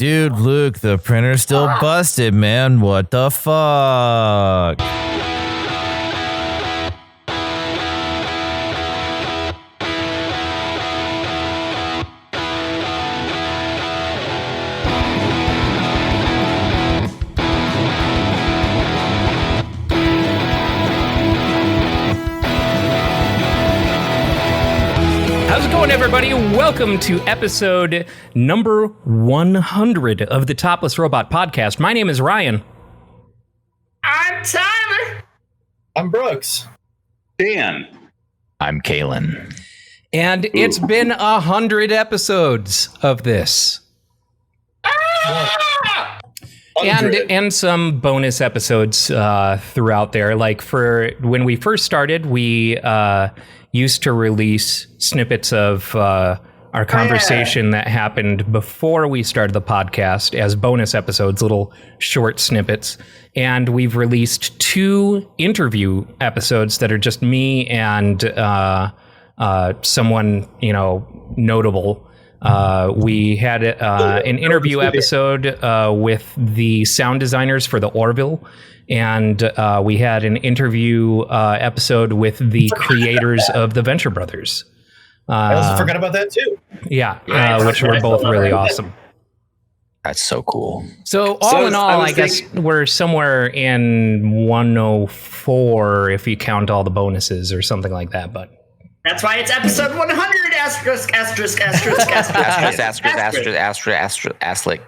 Dude, Luke, the printer's still busted, man. What the fuck? How's it going, everybody? Welcome to episode number 100 of the Topless Robot Podcast. My name is Ryan. I'm Tyler. I'm Brooks. Dan. I'm Kalen. And it's been 100 episodes of this. And some bonus episodes throughout there. Like for when we first started, we used to release snippets of our conversation that happened before we started the podcast as bonus episodes, little short snippets. And we've released 2 interview episodes that are just me and someone, notable. We had an interview episode with the sound designers for the Orville, and we had an interview episode with the creators of the Venture Brothers. I also forgot about that too. Yeah, which were both really awesome. That's so cool. So all in all, I guess we're somewhere in 104 if you count all the bonuses or something like that, but... That's why it's episode 100, asterisk, asterisk, asterisk, asterisk, asterisk.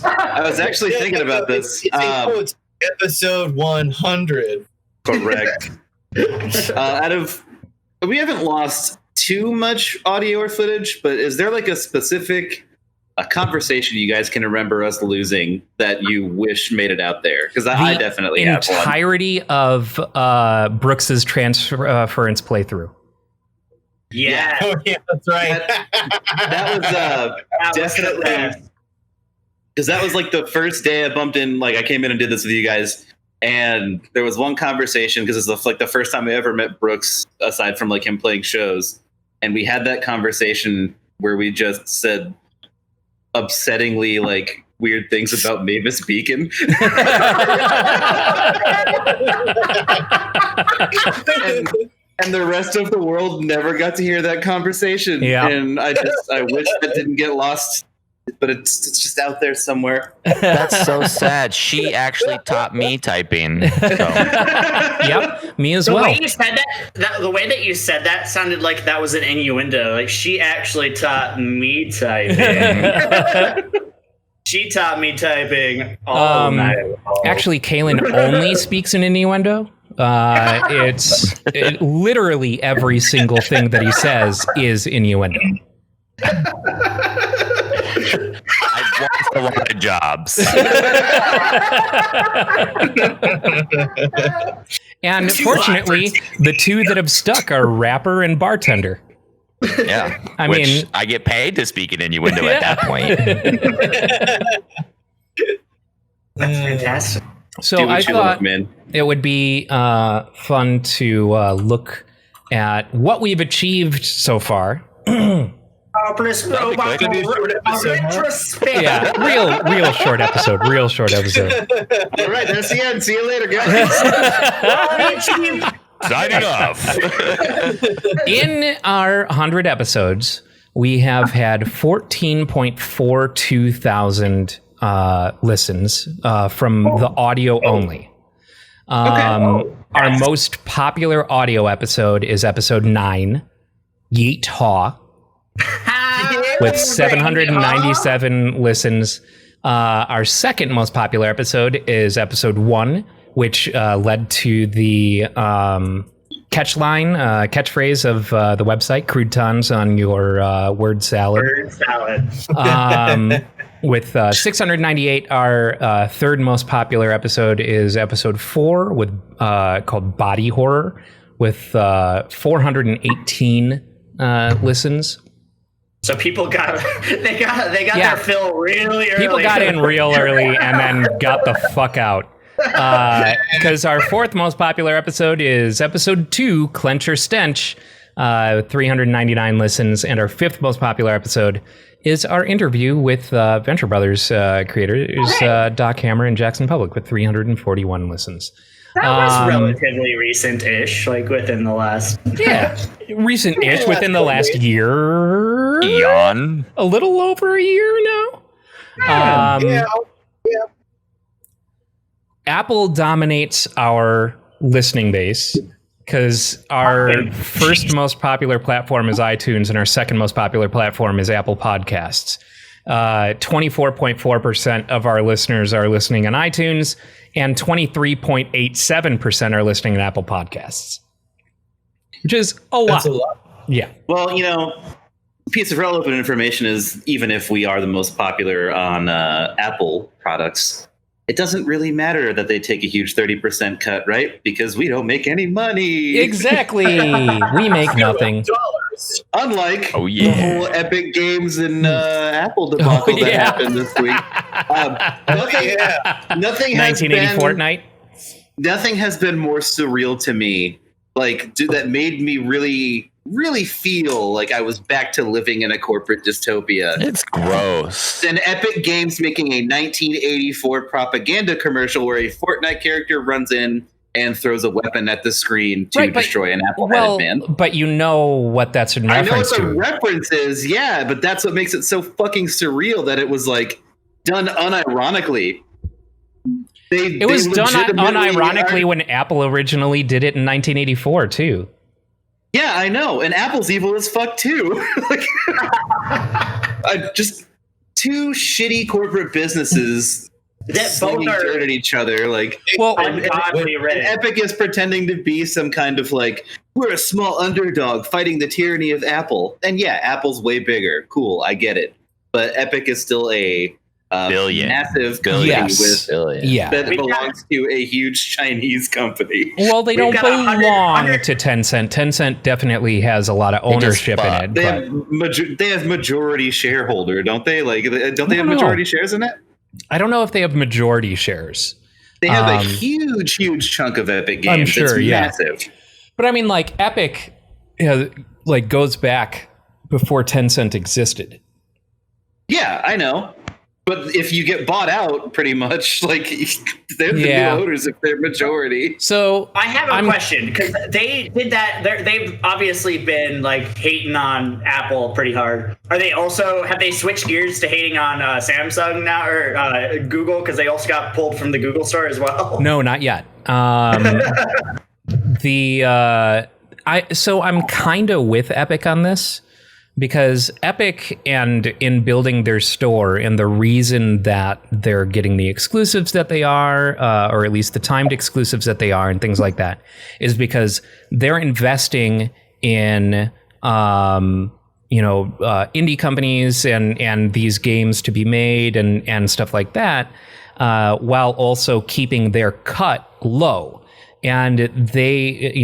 I was actually thinking about this. It's episode 100. Correct. We haven't lost too much audio or footage, but is there like a specific conversation you guys can remember us losing that you wish made it out there? Because I definitely have one. The entirety of Brooks's transference playthrough. Yeah. Oh, yeah, that's right. That was definitely... Because that was like the first day I bumped in, like I came in and did this with you guys, and there was one conversation, because it's like the first time I ever met Brooks, aside from like him playing shows, and we had that conversation where we just said upsettingly like weird things about Mavis Beacon. and the rest of the world never got to hear that conversation. Yeah. And I wish that didn't get lost, but it's just out there somewhere. That's so sad. She actually taught me typing. So. Yep, me as The well. way you said the way that you said that sounded like that was an innuendo. Like, she actually taught me typing. She taught me typing all night long. Actually, Kalen only speaks in innuendo. It's literally every single thing that he says is innuendo. I've lost a lot of jobs. And fortunately, the 2 that have stuck are rapper and bartender. Yeah. I Which mean, I get paid to speak in innuendo at that point. That's fantastic. So I thought it would be fun to look at what we've achieved so far. Topless Robot retrospect. Yeah, real short episode. Real short episode. All right, that's the end. See you later, guys. Signing off. In our 100 episodes, we have had 14.42 thousand listens from the audio only. Our most popular audio episode is episode 9, Yeet Haw, with 797 listens. Our second most popular episode is episode 1, which led to the catchphrase of the website, croutons on your word salad. Word salad. With 698, our third most popular episode is episode 4, with called Body Horror, with 418 listens. So people got their fill really early. People got in real early and then got the fuck out. Because our fourth most popular episode is episode 2, Clench or Stench, 399 listens, and our fifth most popular episode is our interview with Venture Brothers creators Doc Hammer and Jackson Public with 341 listens. That was relatively recent-ish, like within the last... Yeah, recent-ish, within the last year. Eon. A little over a year now. Yeah. Apple dominates our listening base because our first most popular platform is iTunes and our second most popular platform is Apple Podcasts. 24.4% of our listeners are listening on iTunes and 23.87% are listening on Apple Podcasts, which is a lot. That's a lot. Yeah. Well, piece of relevant information is even if we are the most popular on Apple products, it doesn't really matter that they take a huge 30% cut, right? Because we don't make any money. Exactly. We make nothing. $0. Unlike the whole Epic Games and Apple debacle that happened this week. Nothing has 1980 been, Fortnite. Nothing has been more surreal to me. That made me really feel like I was back to living in a corporate dystopia. It's gross. Than Epic Games making a 1984 propaganda commercial where a Fortnite character runs in and throws a weapon at the screen to destroy an apple-headed man. But you know what that's in reference to. I know what the reference is, yeah, but that's what makes it so fucking surreal that it was like done unironically. It was done unironically when Apple originally did it in 1984 too. Yeah, I know. And Apple's evil as fuck too. Just two shitty corporate businesses that both are dirt at each other. Like, and Epic is pretending to be some kind of like, we're a small underdog fighting the tyranny of Apple. And yeah, Apple's way bigger. Cool, I get it. But Epic is still a massive company that belongs to a huge Chinese company. Well, they don't belong to Tencent. Tencent definitely has a lot of ownership in it. They have majority shareholder, don't they? Like, don't they have majority shares in it? I don't know if they have majority shares. They have a huge chunk of Epic Games. I'm sure, it's massive. But I mean, like, Epic, goes back before Tencent existed. Yeah, I know. But if you get bought out, pretty much, like, they're the new owners if they're majority. So I have a question, because they did that. They've obviously been like hating on Apple pretty hard. Have they switched gears to hating on Samsung now or Google, because they also got pulled from the Google store as well? No, not yet. So I'm kind of with Epic on this. Because Epic and in building their store and the reason that they're getting the exclusives that they are, or at least the timed exclusives that they are and things like that, is because they're investing in, indie companies and these games to be made and stuff like that, while also keeping their cut low. And they,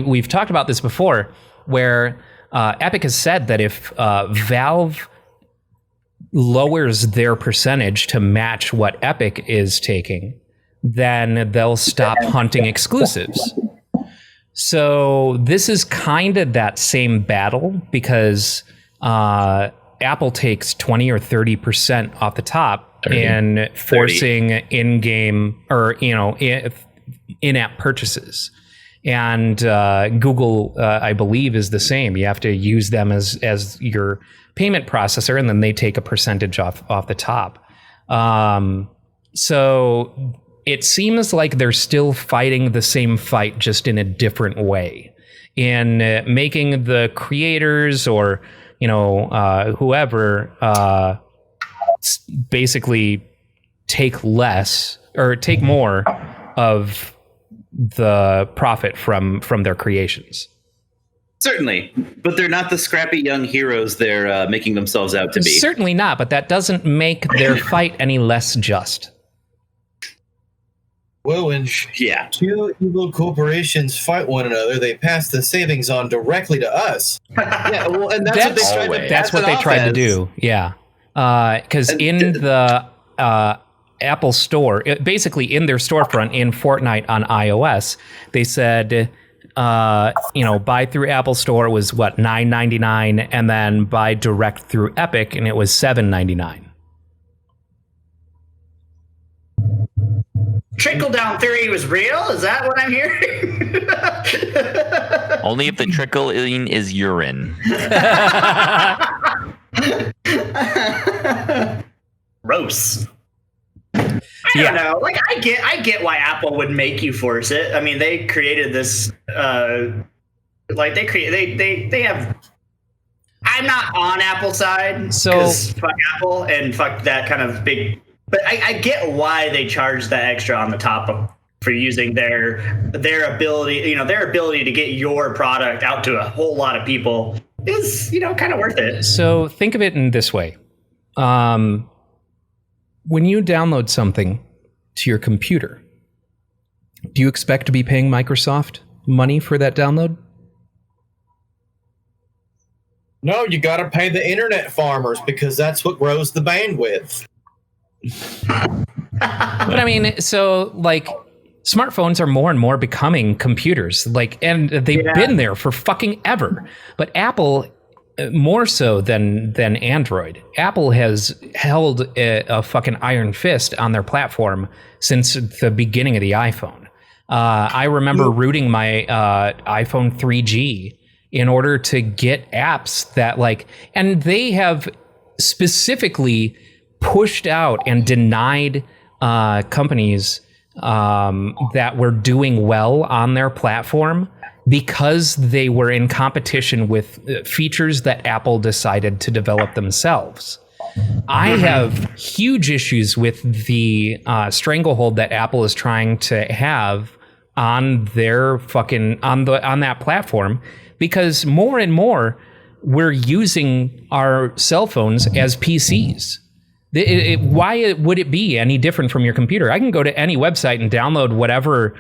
we've talked about this before, where Epic has said that if Valve lowers their percentage to match what Epic is taking, then they'll stop hunting exclusives. So this is kind of that same battle, because Apple takes 20 or 30% off the top in forcing in-game or in-app purchases. And Google, I believe, is the same. You have to use them as your payment processor, and then they take a percentage off the top. So it seems like they're still fighting the same fight, just in a different way, in making the creators or whoever basically take less or take more of the profit from their creations. Certainly, but they're not the scrappy young heroes they're making themselves out to be. Certainly not, but that doesn't make their fight any less just. Well, when two evil corporations fight one another, they pass the savings on directly to us. Yeah, well, and that's what they tried to do. Yeah, because in the Apple Store, basically in their storefront in Fortnite on iOS, they said buy through Apple Store was what, $9.99, and then buy direct through Epic, and it was $7.99. Trickle down theory was real? Is that what I'm hearing? Only if the trickling is urine. Gross. I don't know. Like, I get why Apple would make you force it. I mean, they created this. They have. I'm not on Apple's side, so fuck Apple and fuck that kind of big. But I get why they charge that extra on the top of for using their ability, their ability to get your product out to a whole lot of people is, kind of worth it. So think of it in this way. When you download something to your computer, do you expect to be paying Microsoft money for that download? No, you got to pay the internet farmers because that's what grows the bandwidth. But I mean, so like smartphones are more and more becoming computers, and they've been there for fucking ever. But Apple, more so than Android, Apple has held a fucking iron fist on their platform since the beginning of the iPhone. I remember rooting my iPhone 3G in order to get apps that and they have specifically pushed out and denied companies that were doing well on their platform because they were in competition with features that Apple decided to develop themselves. I have huge issues with the stranglehold that Apple is trying to have on their on that platform, because more and more we're using our cell phones as PCs. Why would it be any different from your computer? I can go to any website and download whatever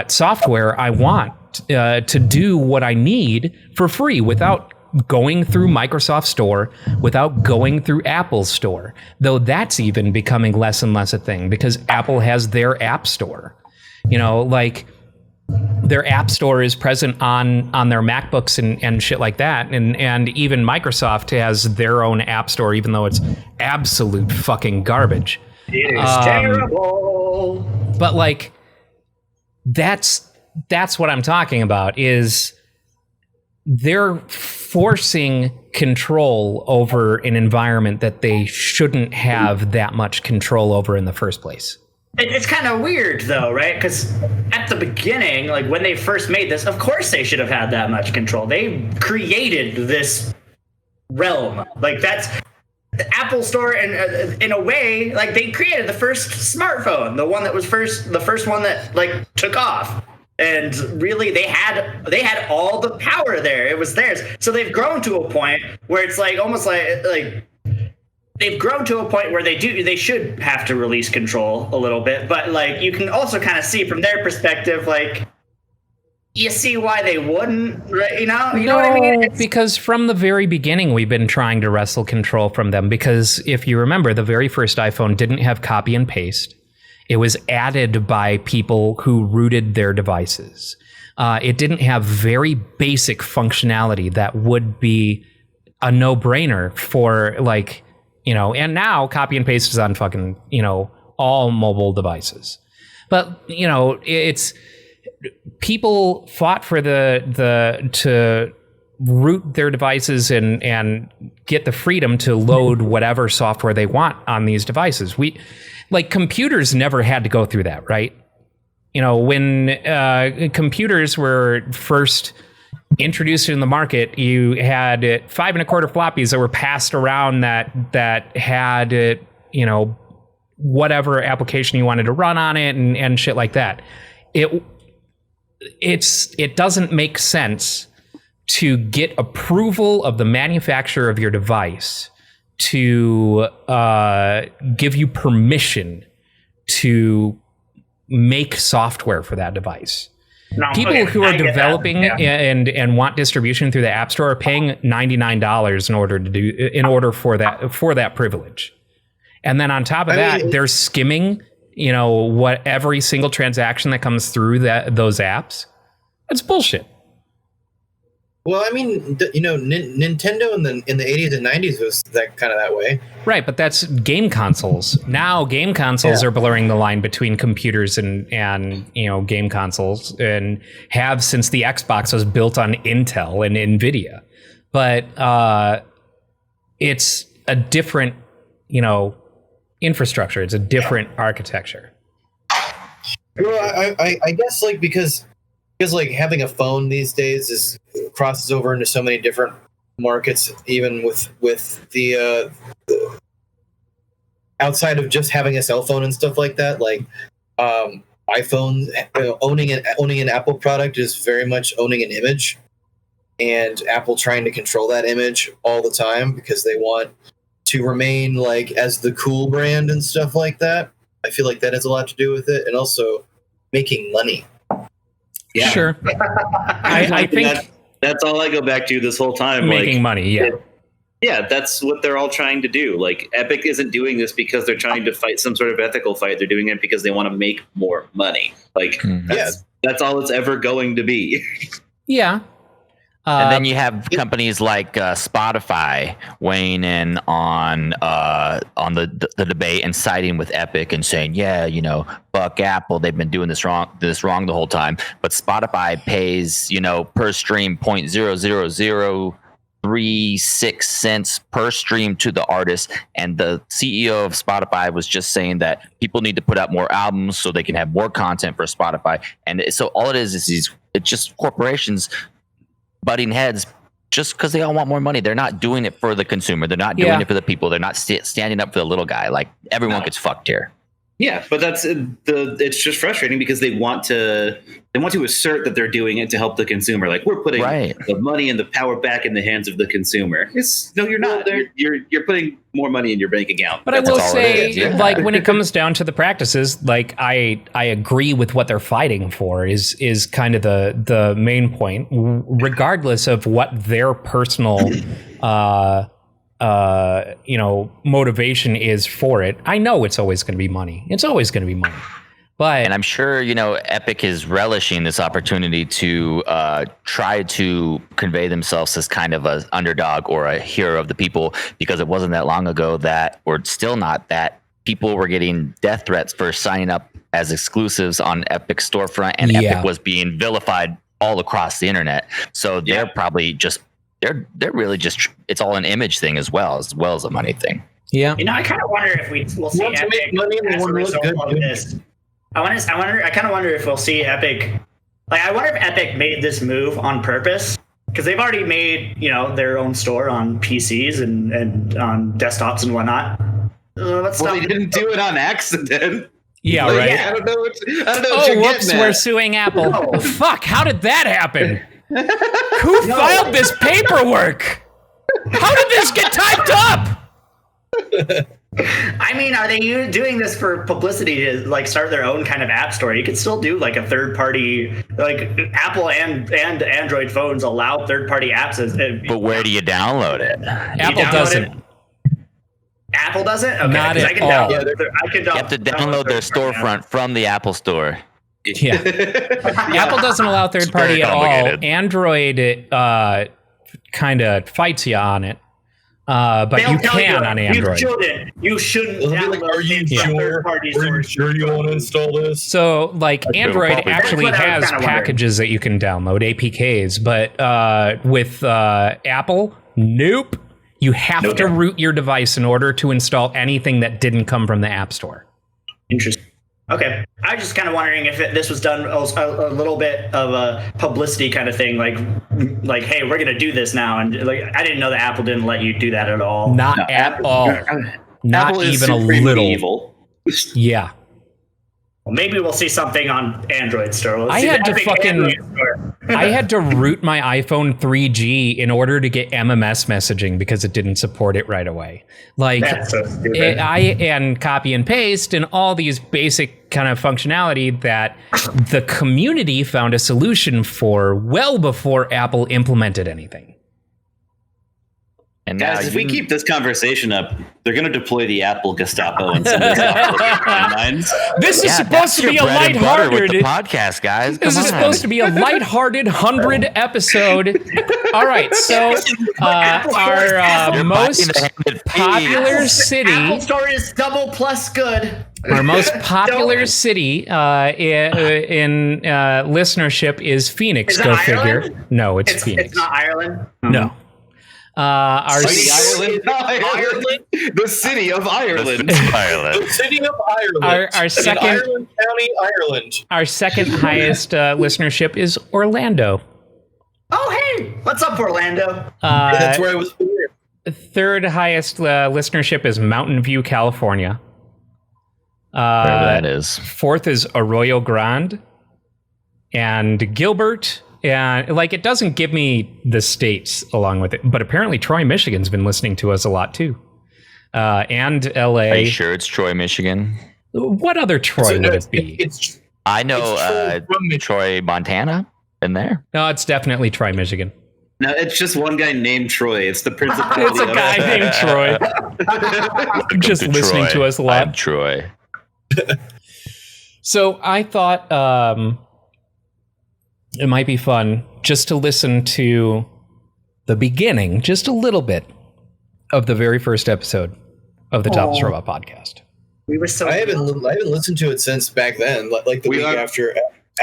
software I want to do what I need for free without going through Microsoft Store, without going through Apple Store. Though that's even becoming less and less a thing because Apple has their App Store. Their App Store is present on their MacBooks and shit like that. And even Microsoft has their own App Store, even though it's absolute fucking garbage. It is terrible. But that's what I'm talking about, is they're forcing control over an environment that they shouldn't have that much control over in the first place. It's kind of weird, though, right? Because at the beginning, when they first made this, of course they should have had that much control. They created this realm. That's the Apple Store, and in a way, they created the first smartphone, the one that was the first one that took off. And really, they had all the power there. It was theirs. So they've grown to a point where it's almost like. They've grown to a point where they should have to release control a little bit, but you can also kind of see from their perspective, you see why they wouldn't, right? You know what I mean? Because from the very beginning, we've been trying to wrestle control from them. Because if you remember, the very first iPhone didn't have copy and paste. It was added by people who rooted their devices. It didn't have very basic functionality that would be a no-brainer for and now copy and paste is on fucking, all mobile devices. But, it's people fought for to root their devices and get the freedom to load whatever software they want on these devices. Computers never had to go through that, right? When computers were first introduced in the market, you had 5 1/4 floppies that were passed around that had whatever application you wanted to run on it and shit like that. It doesn't make sense to get approval of the manufacturer of your device to give you permission to make software for that device. No, people who are developing and want distribution through the App Store are paying $99 in order for that privilege. And then on top of that, they're skimming, what every single transaction that comes through those apps. That's bullshit. Well, I mean, Nintendo in the 80s and 90s was that way. Right, but that's game consoles. Now game consoles are blurring the line between computers and game consoles, and have since the Xbox was built on Intel and Nvidia. But it's a different, infrastructure. It's a different architecture. Well, I guess because having a phone these days crosses over into so many different markets, even with the outside of just having a cell phone and stuff like that. Like iPhone, owning an Apple product is very much owning an image, and Apple trying to control that image all the time because they want to remain as the cool brand and stuff like that. I feel like that has a lot to do with it, and also making money. Yeah. Sure. I think that's all I go back to this whole time. Making money, yeah. Yeah, that's what they're all trying to do. Epic isn't doing this because they're trying to fight some sort of ethical fight. They're doing it because they want to make more money. That's all it's ever going to be. Yeah. And then you have companies like Spotify weighing in on the debate and siding with Epic and saying, fuck Apple, they've been doing this wrong the whole time. But Spotify pays, per stream 0.00036 cents per stream to the artist. And the CEO of Spotify was just saying that people need to put out more albums so they can have more content for Spotify. And so all it is it's just corporations butting heads just because they all want more money. They're not doing it for the consumer. They're not doing it for the people. They're not standing up for the little guy. Everyone gets fucked here. Yeah, but it's just frustrating because they want to assert that they're doing it to help the consumer. We're putting the money and the power back in the hands of the consumer. No, you're not. You're putting more money in your bank account. But I will say, when it comes down to the practices, I agree with what they're fighting for is kind of the main point, regardless of what their personal motivation is for it. I know it's always going to be money. It's always going to be money. And I'm sure, Epic is relishing this opportunity to try to convey themselves as kind of an underdog or a hero of the people, because it wasn't that long ago or still not, that people were getting death threats for signing up as exclusives on Epic storefront, and Epic was being vilified all across the internet. So they're probably just they're really just, it's all an image thing as well as a money thing. Yeah. I kind of wonder if we'll see Epic make money as a result of this. I kind of wonder if we'll see Epic. I wonder if Epic made this move on purpose, because they've already made their own store on PCs and on desktops and whatnot. They didn't do it on accident. Yeah, right. Yeah, I don't know. Oh, whoops! We're suing Apple. Oh, fuck! How did that happen? Who filed this paperwork? How did this get typed up? I mean, are they doing this for publicity to start their own kind of app store? You could still do a third party, Apple and Android phones allow third party apps. But where do you download it? Apple doesn't. Apple doesn't? Okay, not at all. I can you have to download their storefront from the Apple Store. Yeah. Apple doesn't allow third party at all. Android kind of fights you on it. But you can on Android. You shouldn't download third-party sources. Are you sure you want to install this? So, Android actually has packages that you can download, APKs, but with Apple, nope. You have to root your device in order to install anything that didn't come from the App Store. Interesting. Okay. I was just kind of wondering if this was done a little bit of a publicity kind of thing, like, hey, we're going to do this now. And I didn't know that Apple didn't let you do that at all. Not at all. Not Apple even a little. Evil. Yeah. Well, maybe we'll see something on Android store. I had to root my iPhone 3G in order to get MMS messaging because it didn't support it right away. That's so stupid. And copy and paste and all these basic kind of functionality that the community found a solution for well before Apple implemented anything. And now Guys, if we keep this conversation up, they're going to deploy the Apple Gestapo in some of these minds. This is supposed to be a lighthearted lighthearted podcast, guys. This is supposed to be a lighthearted 100 episode. All right, so our most popular city. Apple Store is double plus good. Our most popular city in listenership is Phoenix. Is it Go Ireland? figure. No, it's Phoenix. It's not Ireland. No. Our The city of Ireland. The city of Ireland. Our second Ireland County, Ireland. Our second highest listenership is Orlando. Oh, hey, what's up, Orlando? That's where I was born. Third highest listenership is Mountain View, California. Wherever that is. Fourth is Arroyo Grande and Gilbert. And it doesn't give me the states along with it, but apparently Troy, Michigan's been listening to us a lot too. And LA. Are you sure it's Troy, Michigan? What other Troy would it be? I know Troy, Montana. In there? No, it's definitely Troy, Michigan. No, it's just one guy named Troy. It's the principality. It's a guy named Troy. Just listening to us a lot. I'm Troy. So I thought it might be fun just to listen to the beginning, just a little bit of the very first episode of the Topless Robot Podcast. We were so. I haven't listened to it since back then, like the week after.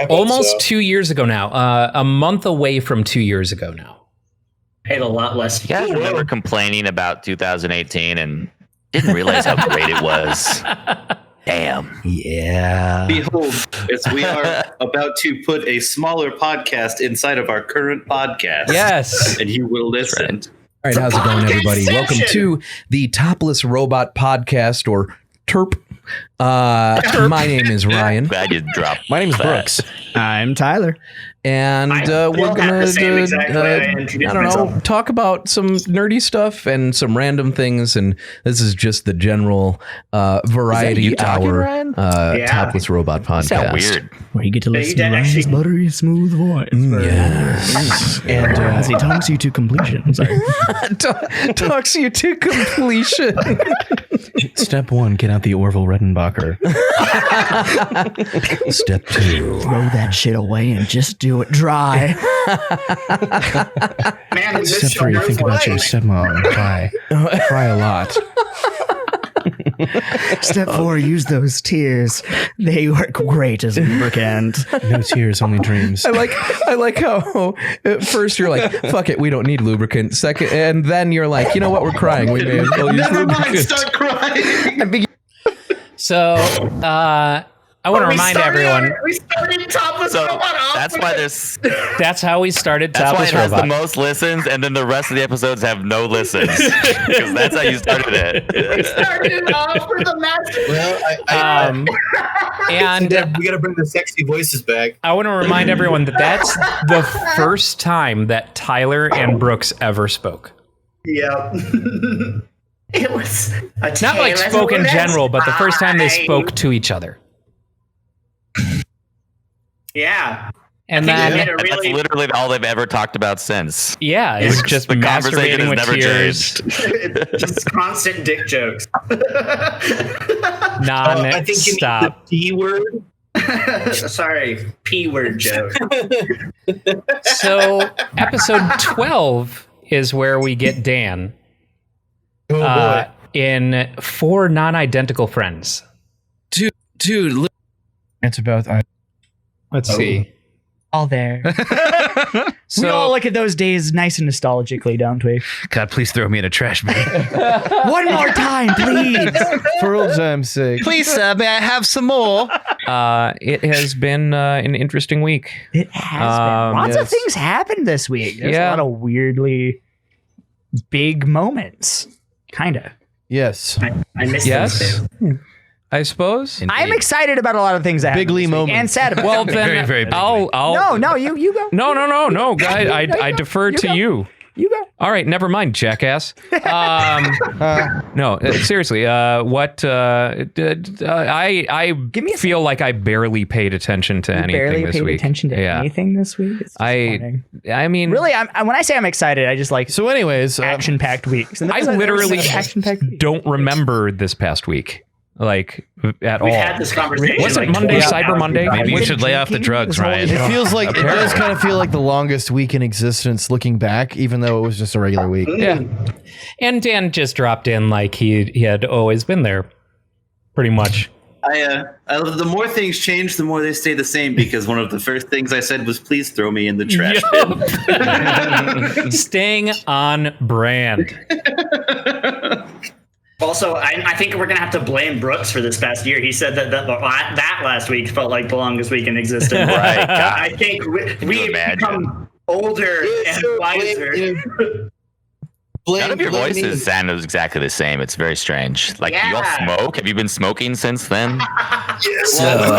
Almost 2 years ago now. A month away from 2 years ago now. Paid a lot less. You guys remember complaining about 2018 and didn't realize how great it was. Damn. Yeah. Behold, as we are about to put a smaller podcast inside of our current podcast. Yes. And you will listen. All right, how's it going, everybody? Welcome to the Topless Robot Podcast, or TERP. My name is Ryan. Glad you dropped. My name is that. Brooks. I'm Tyler. And we're gonna talk about some nerdy stuff and some random things, and this is just the general variety hour Topless Robot Podcast. Sound weird. Where you get to listen to Ryan's buttery smooth voice. Yes. And as he talks you to completion. I'm sorry. Talks you to completion. Step 1, get out the Orville Redenbacher. Step 2, throw that shit away and just do it dry. Man, this Step 3, think about your stepmom. Cry a lot. Step 4, use those tears. They work great as lubricant. No tears, only dreams. I like how at first you're like, fuck it, we don't need lubricant. Second, and then you're like, you know what, we're crying. We may as well use lubricant. Start crying. So, I want to remind everyone. We started Topless Robot off. That's why there's. That's how we started That's why Topless it has the Robot. most listens, and then the rest of the episodes have no listens because that's how you started it. We started off with a master. Well, And we got to bring the sexy voices back. I want to remind everyone that that's the first time that Tyler and Brooks ever spoke. Yeah. It was a Not like spoke in general, but the first time they spoke to each other. Yeah. And I think then, we That's really literally all they've ever talked about since. yeah, it's just The conversation masturbating has with never tears, changed. just constant dick jokes. I think you non-stop. need the P word. Sorry, P word joke. So, episode 12 is where we get Dan Oh boy. in 4 non-identical friends. Dude, It's about. Let's see. All there. We all look at those days nice and nostalgically, don't we? God, please throw me in a trash bin. One more time, please. For old time's sake. please, may I have some more? It has been an interesting week. It has been. Lots of things happened this week. There's a lot of weirdly big moments. Kind of. Yes. I missed Yes? this too. I suppose. I'm excited about a lot of things that happened Bigly this week, moments. and sad about Well, some. then very big. I'll No, you go. No, guys. I defer to you. You got. All right, never mind, jackass. No, seriously. What? I feel like I barely paid attention to anything Barely this paid week. attention to anything this week. It's disappointing. I mean, really, when I say I'm excited, I just like So, anyways, action-packed weeks. And I literally action-packed weeks. don't remember this past week, like at all. We've had this conversation. Was it like Monday, 20 Cyber hours Monday? ago. maybe you should lay off the drugs, Ryan. It feels like it does kind of feel like the longest week in existence looking back, even though it was just a regular week. Yeah. And Dan just dropped in like he had always been there, pretty much. The more things change, the more they stay the same. Because one of the first things I said was, "Please throw me in the trash bin." Staying on brand. Also, I think we're gonna have to blame Brooks for this past year. He said that last week felt like the longest week in existence. Right. God. I think we've imagine? become older and wiser. None of your voices sound exactly the same. It's very strange. Like, you all smoke? Have you been smoking since then? So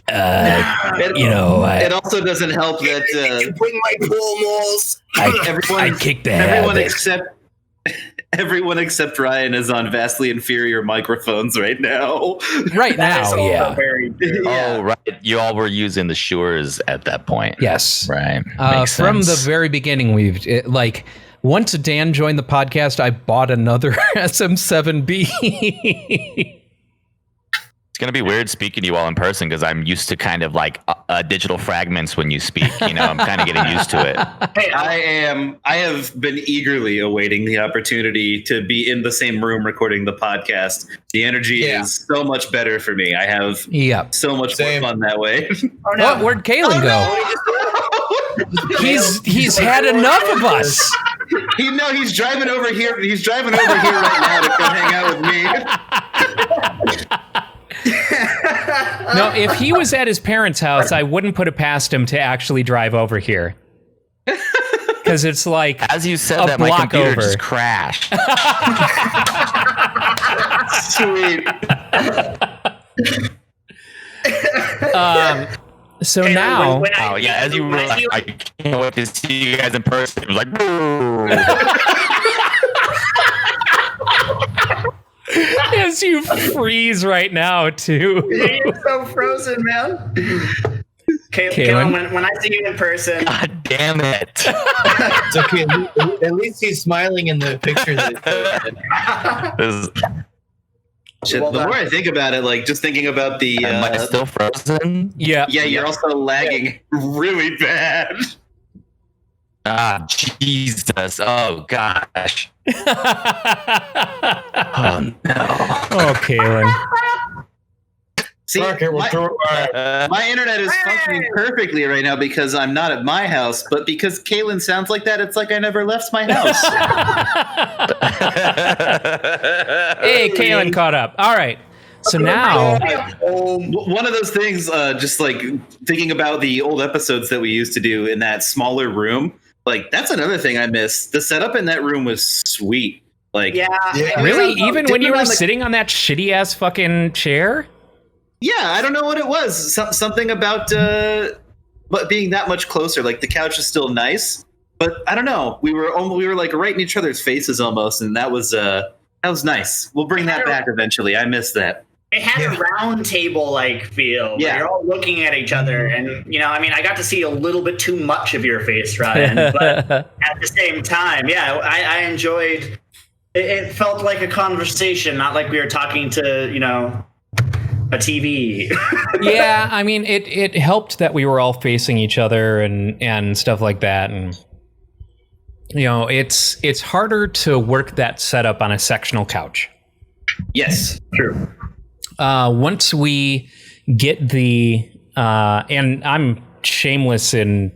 it also doesn't help that bring my pool malls. Everyone except Ryan is on vastly inferior microphones right now. Right now, yeah. Oh, right. You all were using the Shures at that point. Yes. Right. From the very beginning, once Dan joined the podcast, I bought another SM7B. It's going to be weird speaking to you all in person because I'm used to kind of like digital fragments when you speak. You know, I'm kind of getting used to it. Hey, I have been eagerly awaiting the opportunity to be in the same room recording the podcast. The energy is so much better for me. I have so much more fun that way. Oh, no. Where'd Kalen go? He's had enough of us. He's driving over here. He's driving over here right now to come hang out with me. No, if he was at his parents' house, I wouldn't put it past him to actually drive over here. Because it's like, as you said, that my computer just crashed. Sweet. So now, as you were like, I can't wait to see you guys in person. It was like, as you freeze right now, too. You're so frozen, man. Kalen, when I see you in person. God damn it. It's okay. At least he's smiling in the picture. Shit, the more I think about it, like just thinking about the. Am I still frozen? Yeah, you're also lagging really bad. Ah, Jesus. Oh, gosh. Oh, no. Oh, Kalen. See, my internet is functioning perfectly right now because I'm not at my house, but because Kalen sounds like that, it's like I never left my house. Hey, Kalen caught up. All right. So now, one of those things, just like thinking about the old episodes that we used to do in that smaller room, like that's another thing I miss. The setup in that room was sweet. Like, really, even when you were sitting on that shitty ass fucking chair. Yeah, I don't know what it was. Something about but being that much closer. Like the couch is still nice, but I don't know. We were like right in each other's faces almost, and that was nice. We'll bring that back eventually. I miss that. It had a round table like feel. Yeah, you're all looking at each other, and I got to see a little bit too much of your face, Ryan. But at the same time, I enjoyed. It felt like a conversation, not like we were talking to a TV. Yeah, I mean, it helped that we were all facing each other and stuff like that, and it's harder to work that setup on a sectional couch. Yes, true. Once we get the and I'm shameless in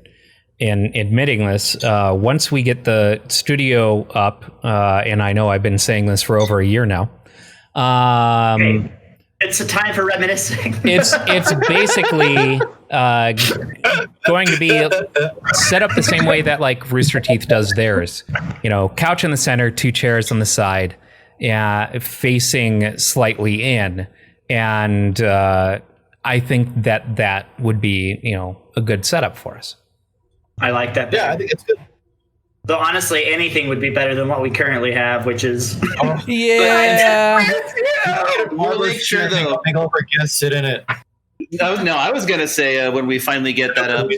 admitting this, once we get the studio up, and I know I've been saying this for over a year now. It's a time for reminiscing. It's basically going to be set up the same way that like Rooster Teeth does theirs. Couch in the center, 2 chairs on the side, facing slightly in. And I think that would be, a good setup for us. I like that. Yeah, I think it's good. Though honestly, anything would be better than what we currently have, which is Yeah. We'll make sure though. Make all our guests sit in it. I was gonna say when we finally get that up,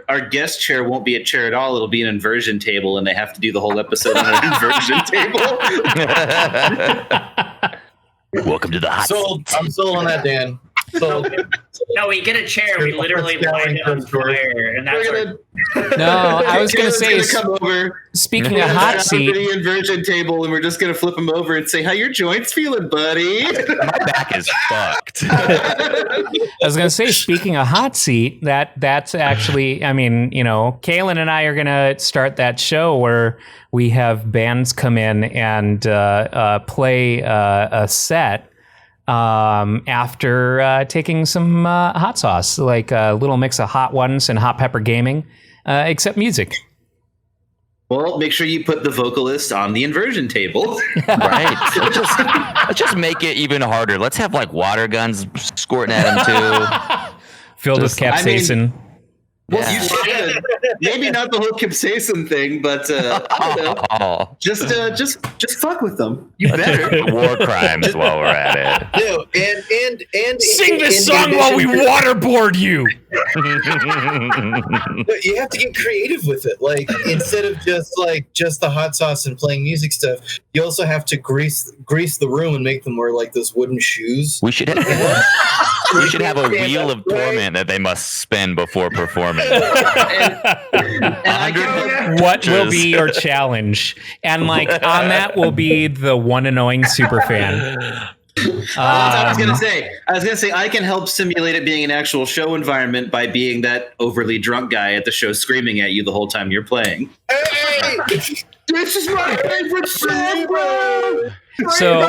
our guest chair won't be a chair at all. It'll be an inversion table, and they have to do the whole episode on an inversion table. Welcome to the hot Sold. I'm sold on that, Dan. Sold. no. We get a chair. We literally light it on fire, and that's No, I was going to say, come over. speaking of hot seat, the inversion table, and we're just gonna flip him over and say, "How your joints feeling, buddy?" My back is fucked. I was going to say, speaking of hot seat, that's actually, I mean, Kalen and I are going to start that show where we have bands come in and play a set after taking some hot sauce, like a little mix of Hot Ones and Hot Pepper Gaming, except music. Well, make sure you put the vocalist on the inversion table. Right. Let's just make it even harder. Let's have like water guns squirting at him too. Filled with capsaicin. Well, you should. Maybe not the whole capsaicin thing, but I don't know. Just fuck with them. You better. War crimes while we're at it. No, and Sing this song while we waterboard you. You have to get creative with it. Like instead of just the hot sauce and playing music stuff, you also have to grease the room and make them wear like those wooden shoes. We should have a wheel of torment that they must spin before performing. What will be your challenge? And like on that will be the one annoying super fan. I was gonna say I can help simulate it being an actual show environment by being that overly drunk guy at the show screaming at you the whole time you're playing. Hey, This is my favorite song, bro. So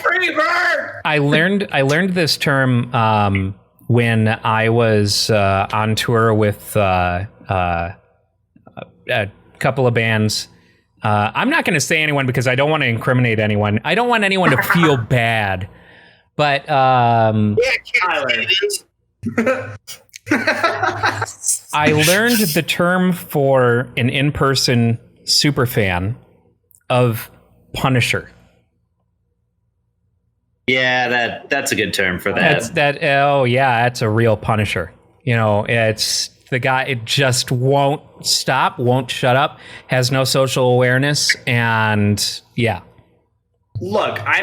free bird. I learned this term when I was on tour with a couple of bands. I'm not going to say anyone because I don't want to incriminate anyone. I don't want anyone to feel bad. But I learned the term for an in-person superfan of Punisher. Yeah, that's a good term for that. That's a real Punisher. It's the guy, it just won't stop, won't shut up, has no social awareness, and yeah. Look, I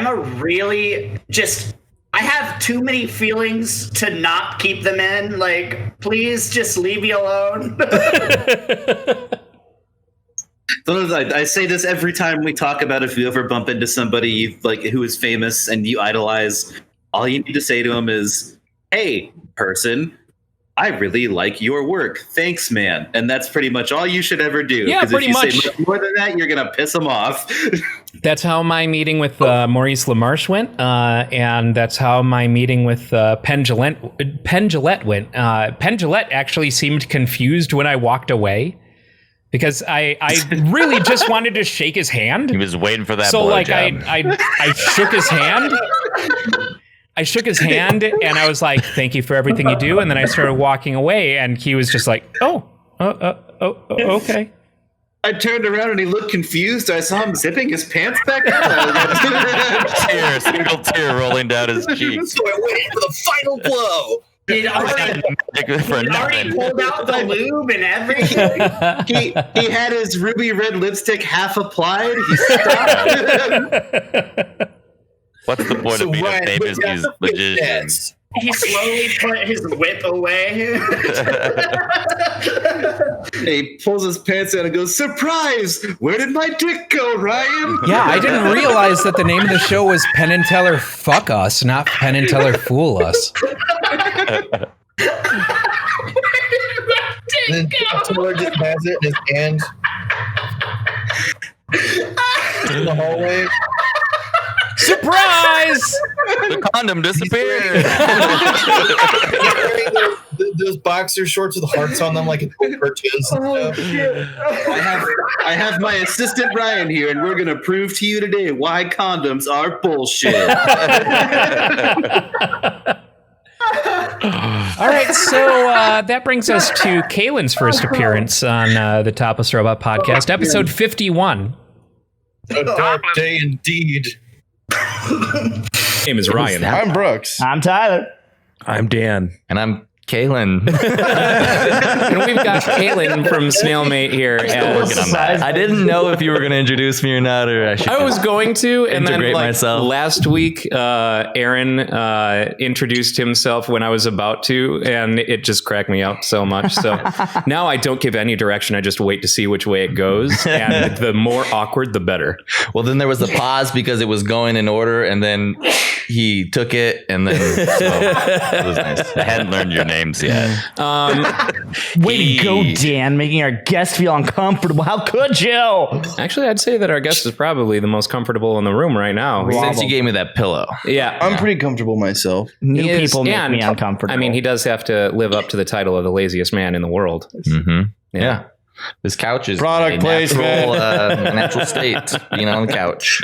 have too many feelings to not keep them in. Like, please just leave me alone. I say this every time we talk about if you ever bump into somebody like who is famous and you idolize, all you need to say to them is, "Hey, person, I really like your work. Thanks, man." And that's pretty much all you should ever do. Yeah, pretty much. Say more than that, you're going to piss them off. That's how my meeting with Maurice LaMarche went, and that's how my meeting with Penn Jillette went. Penn Jillette actually seemed confused when I walked away because I really just wanted to shake his hand. He was waiting for that. So like blowjob. I shook his hand. I shook his hand and I was like, "Thank you for everything you do." And then I started walking away and he was just like, oh, okay. I turned around and he looked confused. I saw him zipping his pants back up. Single tear rolling down his cheek. So I waited for the final blow. He already pulled out the lube and everything. He had his ruby red lipstick half applied. He stopped. What's the point of being a famous magician? He slowly put his whip away. He pulls his pants down and goes, "Surprise! Where did my dick go, Ryan?" Yeah, I didn't realize that the name of the show was Penn and Teller Fuck Us, not Penn and Teller Fool Us. And then Teller just has it in his hand in the hallway. Surprise! The condom disappeared. Those boxer shorts with hearts on them, like in old cartoons and stuff. I have my assistant Ryan here, and we're gonna prove to you today why condoms are bullshit. All right, so that brings us to Kalen's first appearance on the Topless Robot Podcast, episode 51. A dark day indeed. Name is Ryan. I'm Brooks. I'm Tyler. I'm Dan. And I'm Kalen. And we've got Kalen from Snailmate here. Working on that. I didn't know if you were going to introduce me or not, or I was going to, and then integrate like myself. last week, Aaron introduced himself when I was about to, and it just cracked me up so much. So now I don't give any direction. I just wait to see which way it goes, and the more awkward, the better. Well, then there was the pause because it was going in order, and then he took it, and then it was nice. I hadn't learned your names yet. Way to go, Dan, making our guest feel uncomfortable. How could you? Actually, I'd say that our guest is probably the most comfortable in the room right now. Since you gave me that pillow. Yeah. I'm pretty comfortable myself. New He is- people make and- me uncomfortable. I mean, he does have to live up to the title of the laziest man in the world. Mm-hmm. Yeah. This couch is Product a placement. natural state, being on the couch.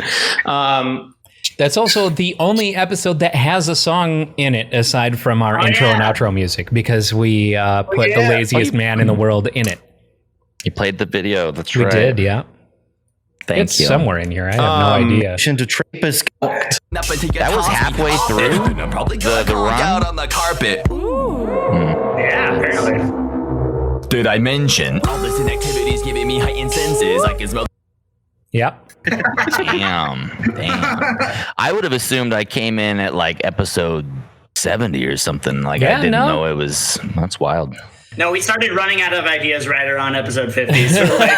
That's also the only episode that has a song in it aside from our intro and outro music, because we put the laziest man in the world in it. You played the video. That's We right. did, yeah. Thank It's you. somewhere in here. I have no idea. To Trappist. That was halfway through the run. Out on the carpet. Yeah, apparently. Did I mention all this activities giving me heightened senses? I can smell. Yep. Damn. I would have assumed I came in at like episode 70 or something. Like Yeah, I didn't no. know it was. That's wild. No, we started running out of ideas right around episode 50. So we're like,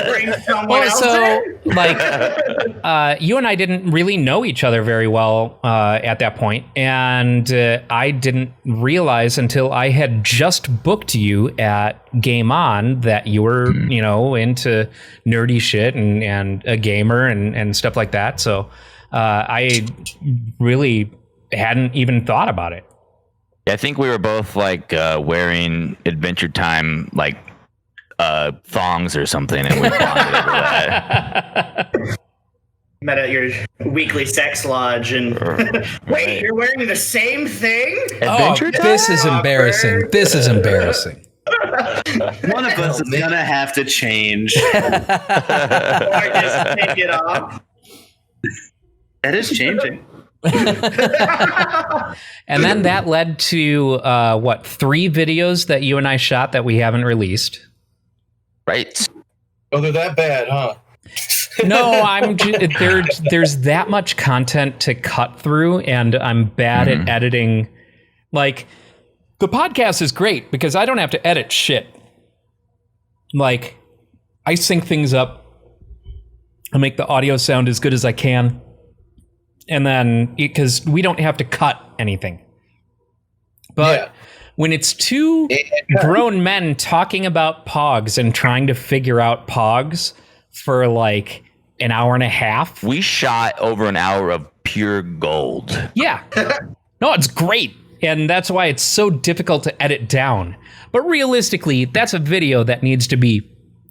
bring someone Well, else so in? like, you and I didn't really know each other very well at that point, and I didn't realize until I had just booked you at Game On that you were, you know, into nerdy shit and a gamer and stuff like that. So I really hadn't even thought about it. I think we were both like wearing Adventure Time like thongs or something, and we bonded over that. Met at your weekly sex lodge and wait, you're wearing the same thing? Adventure Time? This is embarrassing. This is embarrassing. One of us is gonna have to change. Or just take it off. That is changing. And then that led to 3 videos that you and I shot that we haven't released. Right. Oh, they're that bad, huh? No, there's that much content to cut through, and I'm bad at editing. Like, the podcast is great because I don't have to edit shit. Like, I sync things up. I make the audio sound as good as I can. And then, because we don't have to cut anything. But when it's two grown men talking about Pogs and trying to figure out Pogs for like an hour and a half. We shot over an hour of pure gold. Yeah. No, it's great. And that's why it's so difficult to edit down. But realistically, that's a video that needs to be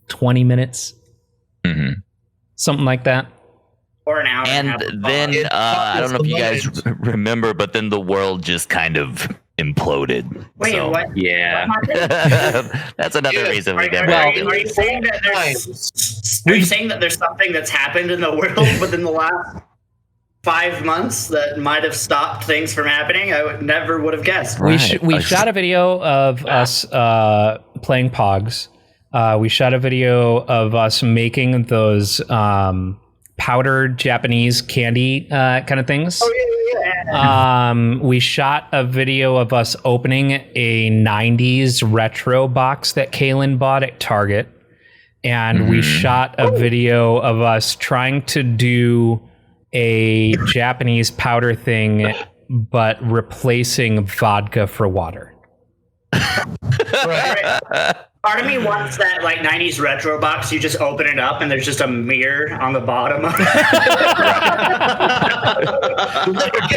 20 minutes. Mm-hmm. Something like that. Or an hour. And then, I don't know if you guys remember, but then the world just kind of imploded. Wait, So, what? Yeah. That's another reason we never Are did you it. saying that there's something that's happened in the world within the last 5 months that might have stopped things from happening? I never would have guessed. We shot a video of us playing Pogs. We shot a video of us making those powdered Japanese candy kind of things. We shot a video of us opening a 90s retro box that Kalen bought at Target. And we shot a video of us trying to do a Japanese powder thing, but replacing vodka for water. Part of me wants that like 90s retro box. You just open it up and there's just a mirror on the bottom.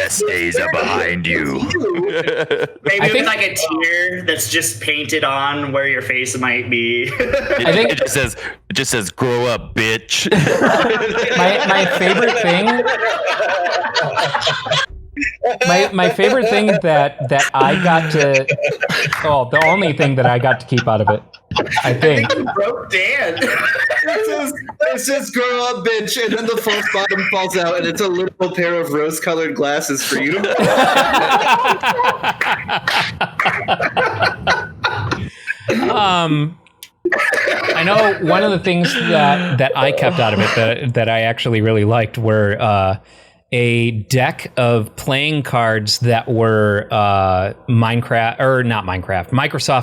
Essays are behind you. Maybe with like a tear that's just painted on where your face might be. It just says grow up, bitch. My favorite thing My favorite thing that I got to, the only thing that I got to keep out of it, I think. You broke Dan. It says grow up, bitch, and then the false bottom falls out, and it's a little pair of rose-colored glasses for you. I know one of the things that I kept out of it that I actually really liked were a deck of playing cards that were Microsoft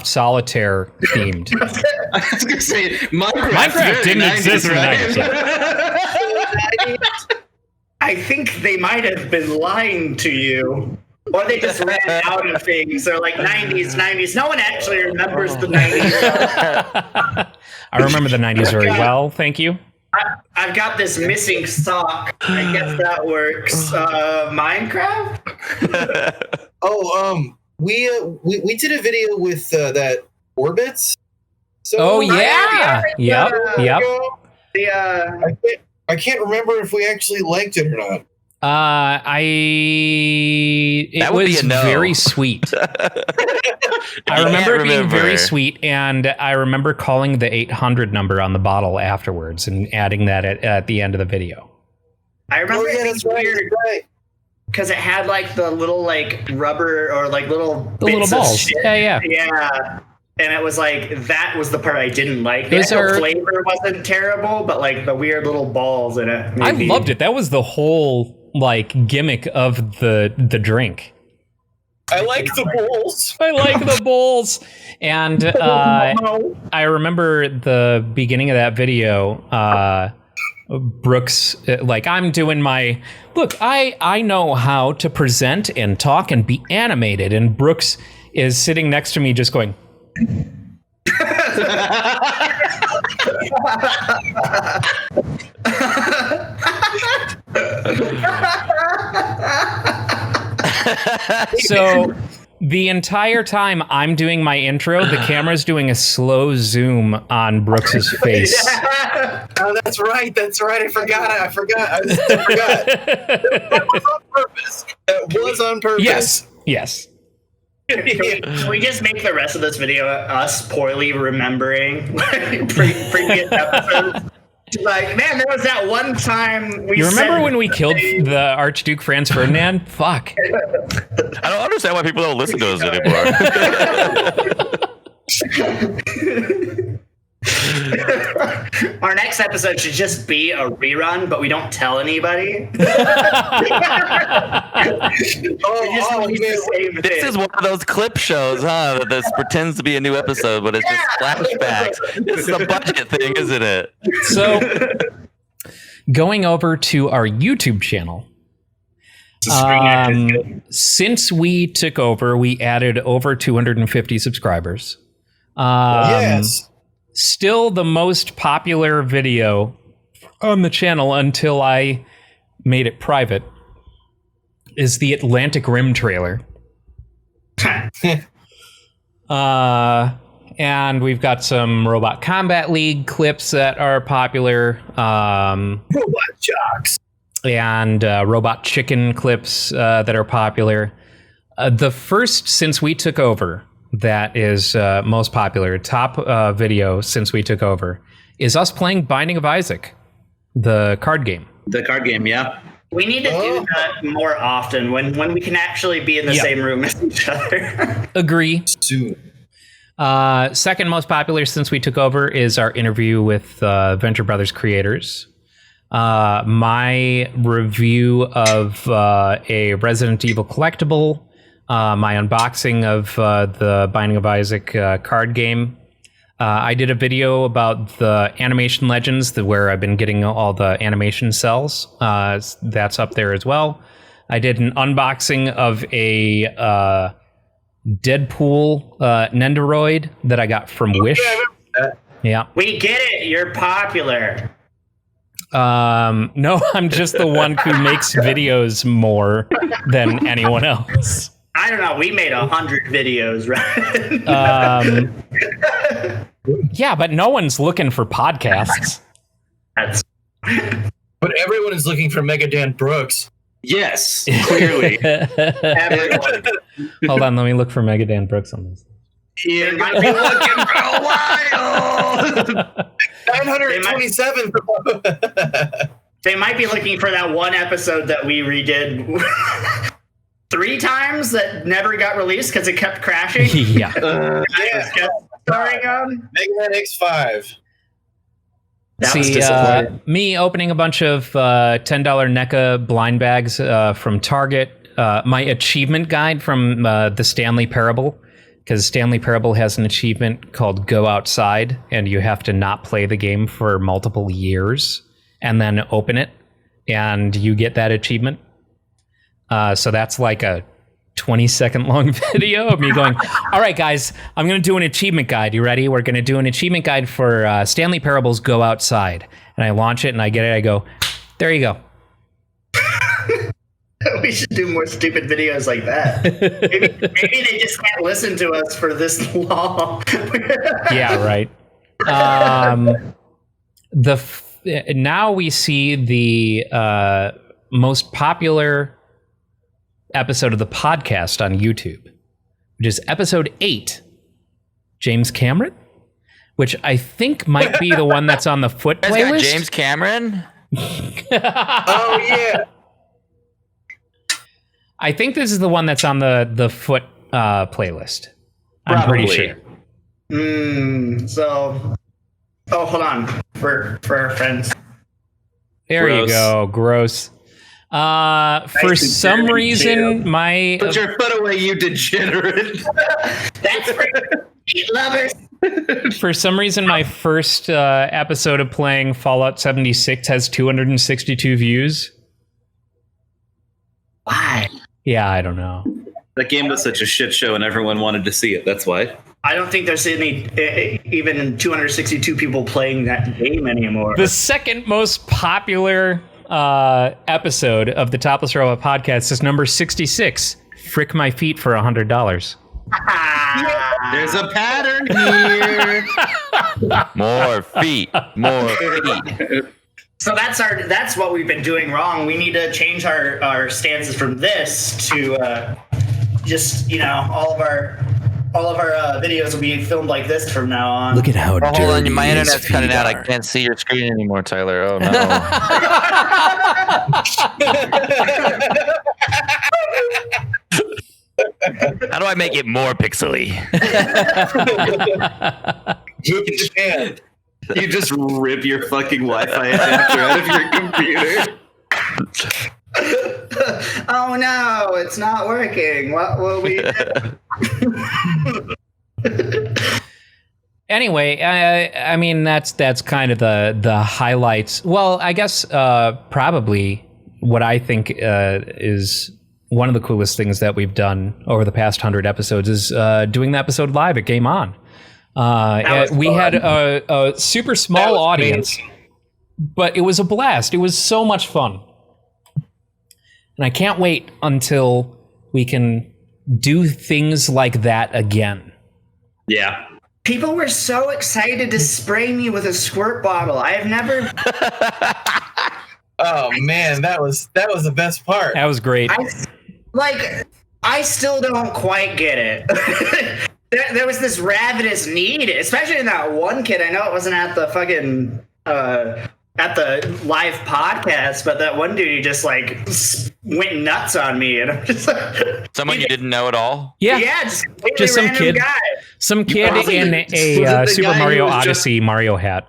Solitaire themed. I was going to say, Minecraft didn't exist in the 90s. I think they might have been lying to you. Or they just ran out of things. They're like 90s. No one actually remembers the 90s. I remember the 90s very well. Thank you. I've got this missing sock. I guess that works. Minecraft? We did a video with that Orbits. So Yep. I can't remember if we actually liked it or not. It was very sweet. I remember it being very sweet, and I remember calling the 800 number on the bottle afterwards and adding that at the end of the video. I remember it being weird because it had like the little like rubber or like little balls. Of shit. Yeah. And it was like that was the part I didn't like. The flavor wasn't terrible, but like the weird little balls in it. I loved it. That was the whole like gimmick of the drink. I like the bowls. And I remember the beginning of that video, Brooks, I'm doing my look. I know how to present and talk and be animated, and Brooks is sitting next to me, just going. So the entire time I'm doing my intro, the camera's doing a slow zoom on Brooks's face. Oh, that's right. I forgot. I forgot. That was on purpose. Yes. Can we just make the rest of this video us poorly remembering previous episodes? Like, man, there was that one time You remember when we killed the Archduke Franz Ferdinand? Fuck. I don't understand why people don't listen to us anymore. Our next episode should just be a rerun, but we don't tell anybody. This is one of those clip shows, huh? That this pretends to be a new episode, but it's just flashbacks. This is a budget thing, isn't it? So, going over to our YouTube channel. Since we took over, we added over 250 subscribers. Yes. Still the most popular video on the channel until I made it private is the Atlantic Rim trailer. And we've got some Robot Combat League clips that are popular. Robot Jocks. And Robot Chicken clips that are popular. The first since we took over that is most popular, top video since we took over, is us playing Binding of Isaac, the card game. The card game, yeah. We need to do that more often when we can actually be in the same room as each other. Agree. Soon. Second most popular since we took over is our interview with Venture Brothers creators. My review of a Resident Evil collectible. My unboxing of the Binding of Isaac card game. I did a video about the animation legends, where I've been getting all the animation cells. That's up there as well. I did an unboxing of a Deadpool Nendoroid that I got from Wish. Yeah. We get it. You're popular. No, I'm just the one who makes videos more than anyone else. I don't know. We made 100 videos, right? Yeah, but no one's looking for podcasts. But everyone is looking for Mega Dan Brooks. Yes, clearly. Everyone. Hold on, let me look for Megadan Brooks on this. You're gonna be looking for a while. 927. They might be looking for that one episode that we redid 3 times that never got released because it kept crashing. Yeah. Starring on Mega Man X5. That was See, disappointing. me opening a bunch of $10 NECA blind bags from Target, my achievement guide from the Stanley Parable, because Stanley Parable has an achievement called Go Outside, and you have to not play the game for multiple years and then open it, and you get that achievement. So that's like a 20-second long video of me going, all right, guys, I'm going to do an achievement guide. You ready? We're going to do an achievement guide for Stanley Parable's Go Outside. And I launch it and I get it. I go, there you go. We should do more stupid videos like that. Maybe they just can't listen to us for this long. Yeah, right. Now we see the most popular episode of the podcast on YouTube, which is episode 8, James Cameron, which I think might be the one that's on the Foot You guys got playlist. James Cameron? Oh yeah. I think this is the one that's on the Foot playlist. I'm pretty sure. Oh, hold on. For our friends. There you Gross. go. Gross. For some reason, my Put your foot away, you degenerate. That's for meat lovers. for some reason my first episode of playing Fallout 76 has 262 views. Why? Yeah, I don't know. That game was such a shit show, and everyone wanted to see it. That's why. I don't think there's any even 262 people playing that game anymore. The second most popular episode of the Topless Robot Podcast is number 66. Frick my feet for $100. There's a pattern here. More feet. More feet. So that's what we've been doing wrong. We need to change our stances from this to just all of our videos will be filmed like this from now on. Look at how Oh, dirty hold on, my his internet's feet cutting out. are. I can't see your screen anymore, Tyler. Oh no. How do I make it more pixely? You just rip your fucking Wi-Fi adapter out of your computer. Oh no, it's not working. What will we do? Anyway, I mean that's kind of the highlights. Well, I guess probably what I think is one of the coolest things that we've done over the past 100 episodes is doing the episode live at Game On. We had a super small audience, but it was a blast. It was so much fun. And I can't wait until we can do things like that again. Yeah. People were so excited to spray me with a squirt bottle. I have never. Oh man, that was the best part. That was great. I still don't quite get it. There was this ravenous need, especially in that one kid. I know it wasn't at the fucking at the live podcast, but that one dude, he just like went nuts on me, and I'm just like, Someone you didn't know at all? Yeah, just some random kid. guy. Some kid probably- in was it a the Super guy who Mario was just- Odyssey Mario hat.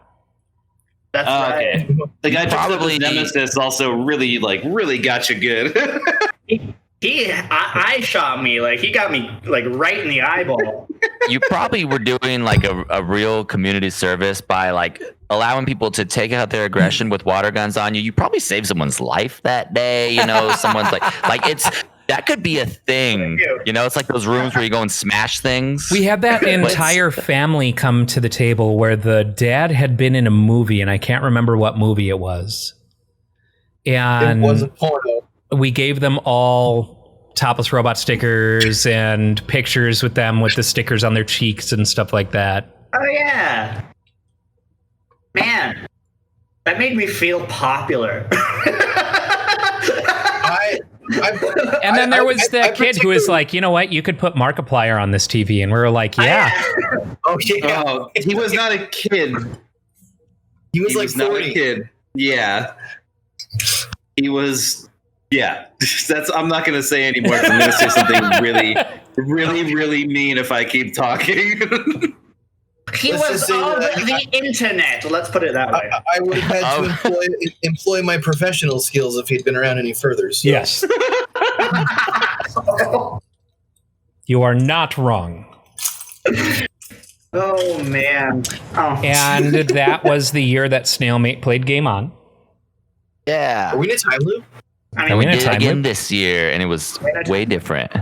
That's Oh, right. okay. The guy Probably- probably Nemesis also really got you good. I shot me, like he got me like right in the eyeball. You probably were doing like a real community service by like allowing people to take out their aggression with water guns on you. You probably saved someone's life that day. Someone's like it's that could be a thing. It's like those rooms where you go and smash things. We had that entire family come to the table where the dad had been in a movie, and I can't remember what movie it was. And It wasn't porno. we gave them all Topless Robot stickers and pictures with them with the stickers on their cheeks and stuff like that. Oh yeah, man, that made me feel popular. And then there was that kid who was like, you know what? You could put Markiplier on this TV. And we were like, yeah. Oh, he was not a kid. He was like 40. Not a kid. Yeah. He was, yeah. I'm not going to say anymore. I'm going to say something really, really, really mean if I keep talking. He was on the internet. Let's put it that way. I would have had to employ my professional skills if he'd been around any further. So. Yes. You are not wrong. Oh, man. Oh. And that was the year that Snailmate played Game On. Yeah. Are we in a time loop? I mean, we did it again this year, and it was way different.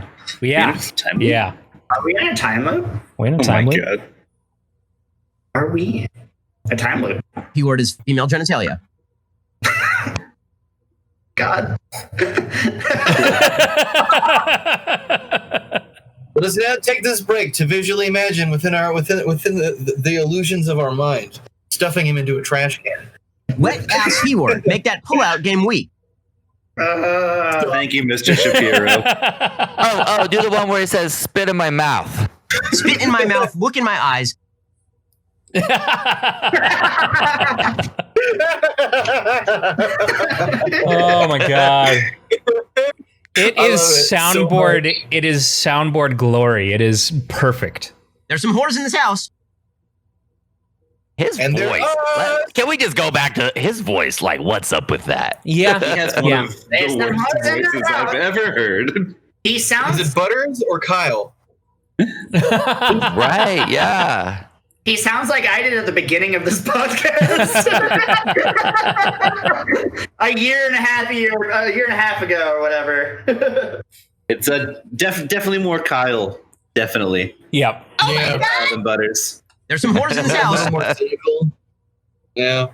Yeah. Yeah. Are we in a time loop? We're in a time loop. God. Are we a time loop? Keyword is female genitalia. God. Let us now take this break to visually imagine within the illusions of our mind, stuffing him into a trash can. Wet ass keyword. Make that pull-out game weak. Thank you, Mr. Shapiro. Do the one where it says "spit in my mouth." Spit in my mouth. Look in my eyes. Oh my god. It is soundboard. So it is soundboard glory. It is perfect. There's some whores in this house. His voice. Can we just go back to his voice? Like, what's up with that? Yeah. He has one of the worst voices I've ever heard. He sounds. Is it Butters or Kyle? Right, yeah. He sounds like I did at the beginning of this podcast. a year and a half ago or whatever. It's definitely more Kyle. Definitely. Yep. Oh my God. Than Butters. There's some whores in this house. More cynical. Yeah.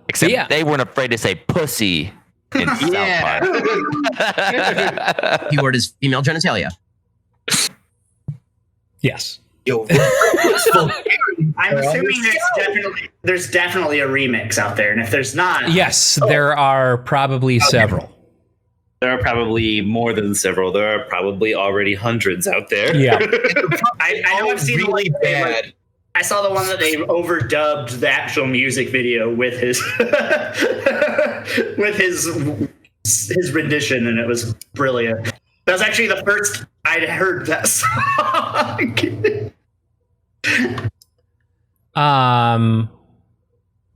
Except they weren't afraid to say pussy in South Park. Keyword is female genitalia. Yes. Yo, I'm assuming there's definitely a remix out there, and if there's not, yes, there are probably several. There are probably more than several. There are probably already hundreds out there. Yeah, I know I've seen really bad. I saw the one that they overdubbed the actual music video with his his rendition, and it was brilliant. That was actually the first I'd heard that song.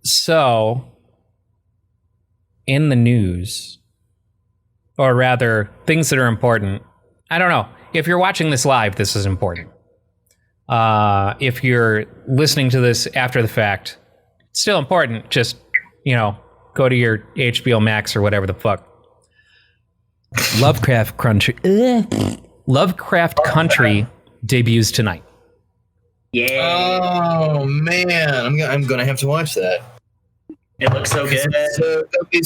So in the news, or rather things that are important, I don't know. If you're watching this live, this is important. If you're listening to this after the fact, it's still important. Just, go to your HBO Max or whatever the fuck. Lovecraft Country debuts tonight. Yeah. Oh man, I'm gonna have to watch that. It looks so good.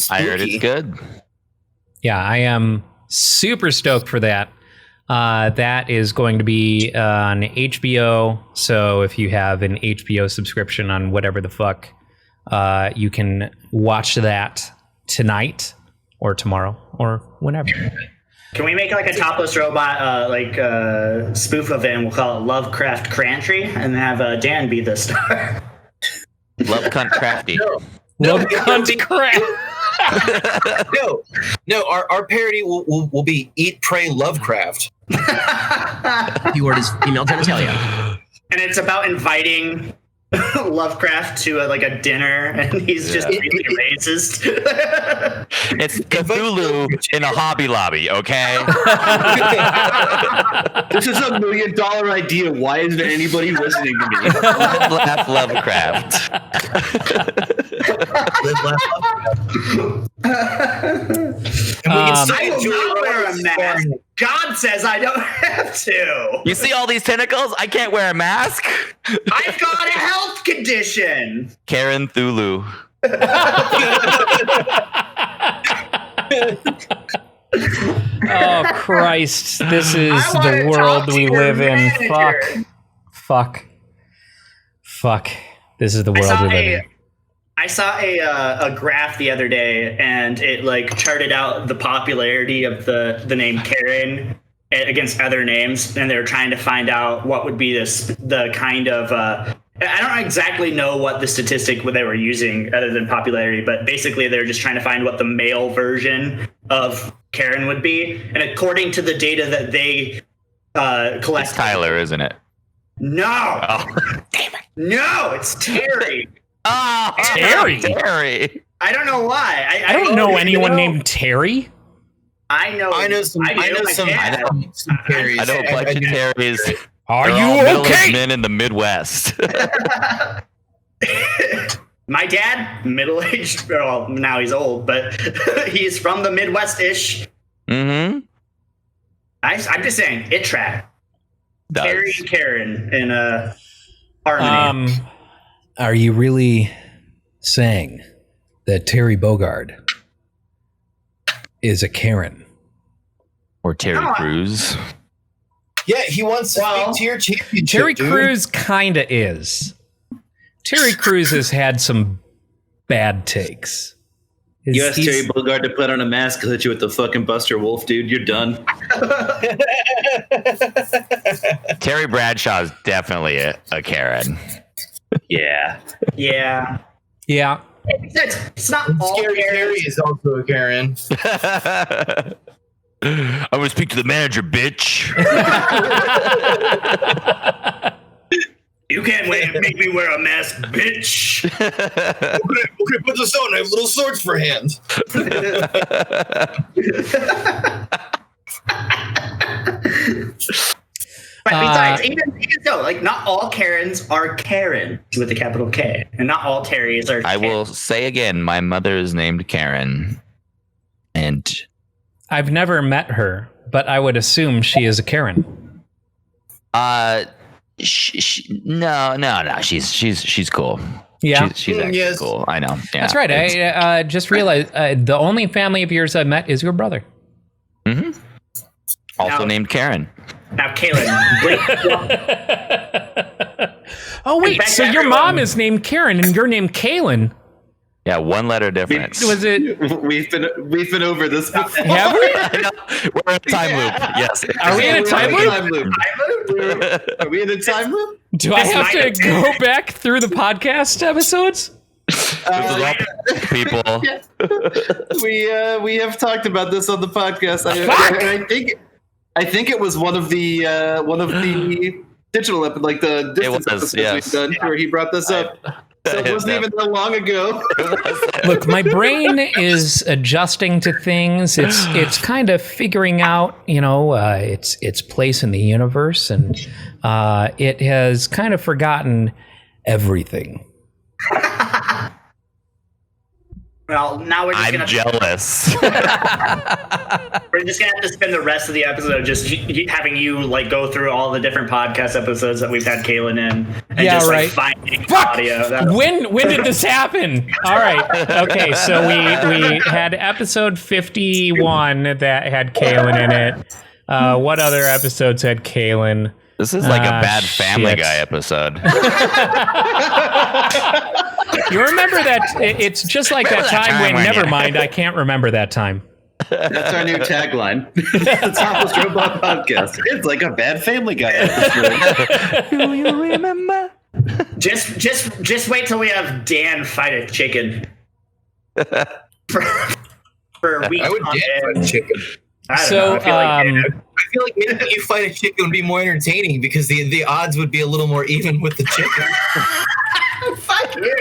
I heard it's good. Yeah, I am super stoked for that. That is going to be on HBO. So if you have an HBO subscription on whatever the fuck, you can watch that tonight or tomorrow or whenever. Can we make like a Topless Robot spoof of it, and we'll call it Lovecraft Crantry, and have Dan be the star? Love Cunt Crafty. Love Cunt Crafty. No. Our parody will be Eat, Pray, Lovecraft. Keyword is female genitalia. And it's about inviting Lovecraft to a dinner, and he's just really racist. It's Cthulhu in a Hobby Lobby, okay? This is $1 million idea. Why isn't anybody listening to me? Laugh Lovecraft. I will not wear a mask. God says I don't have to. You see all these tentacles? I can't wear a mask. I've got a health condition. Karen Thulu. Oh Christ! This is the world we live in. Fuck. This is the world we live in. I saw a graph the other day, and it like charted out the popularity of the name Karen against other names, and they were trying to find out what would be the kind of I don't exactly know what the statistic they were using other than popularity, but basically they were just trying to find what the male version of Karen would be. And according to the data that they collected, It's Tyler, isn't it? No, Damn it. No, it's Terry. Oh, Terry. Terry. I don't know why. I don't know anyone named Terry. I know some Terrys. I know a bunch of Terrys. Are They're you all middle-aged okay? men in the Midwest. My dad, middle-aged. Well, now he's old, but he's from the Midwest-ish. Mm-hmm. I'm just saying, it track. Does. Terry and Karen in harmony. Are you really saying that Terry Bogard is a Karen? Or Terry Crews? Yeah, he wants to speak to your championship. Terry dude. Crews kind of is. Terry Crews has had some bad takes. You asked Terry Bogard to put on a mask, he'll hit you with the fucking Buster Wolf, dude. You're done. Terry Bradshaw is definitely a Karen. Yeah. Yeah. Yeah. It's not all Scary Karen. Terry is also a Karen. I'm going to speak to the manager, bitch. You can't make me wear a mask, bitch. Okay, put this on. I have little swords for hands. But besides, even so, like, not all Karens are Karen with a capital K, and not all Terrys are. I will say again, my mother is named Karen, and I've never met her, but I would assume she is a Karen. no, she's cool. Yeah, she's actually cool. I know. Yeah, that's right. I just realized the only family of yours I've met is your brother. Mm-hmm. Also Now- named Karen. Now, Kalen. Oh wait, In fact, so your everyone- mom is named Karen and you're named Kalen. Yeah, one letter difference. Was it? We've been over this before. Have we? We're in a time loop. Yes. Are we in a time loop? Are we in a time loop? Do I have to go back through the podcast episodes? People. We have talked about this on the podcast. I think it was one of the digital like the distance episodes we've done where he brought this up. So it wasn't even that long ago. Look, my brain is adjusting to things. It's kind of figuring out, its place in the universe, and it has kind of forgotten everything. Well, now we're just I'm jealous. We're just gonna have to spend the rest of the episode just having you like go through all the different podcast episodes that we've had Kalen in, and just like finding audio. When did this happen? All right, okay. So we had episode 51 that had Kalen in it. What other episodes had Kalen? This is like a bad Family Guy episode. You remember that? It's just like that time when. Never mind, I can't remember that time. That's our new tagline. The Topless Robot Podcast. It's like a bad Family Guy episode. Do you remember? Just wait till we have Dan fight a chicken. For a week. I would Dan fight a chicken. I don't know. I feel like maybe you fight a chicken would be more entertaining because the odds would be a little more even with the chicken. Fuck you.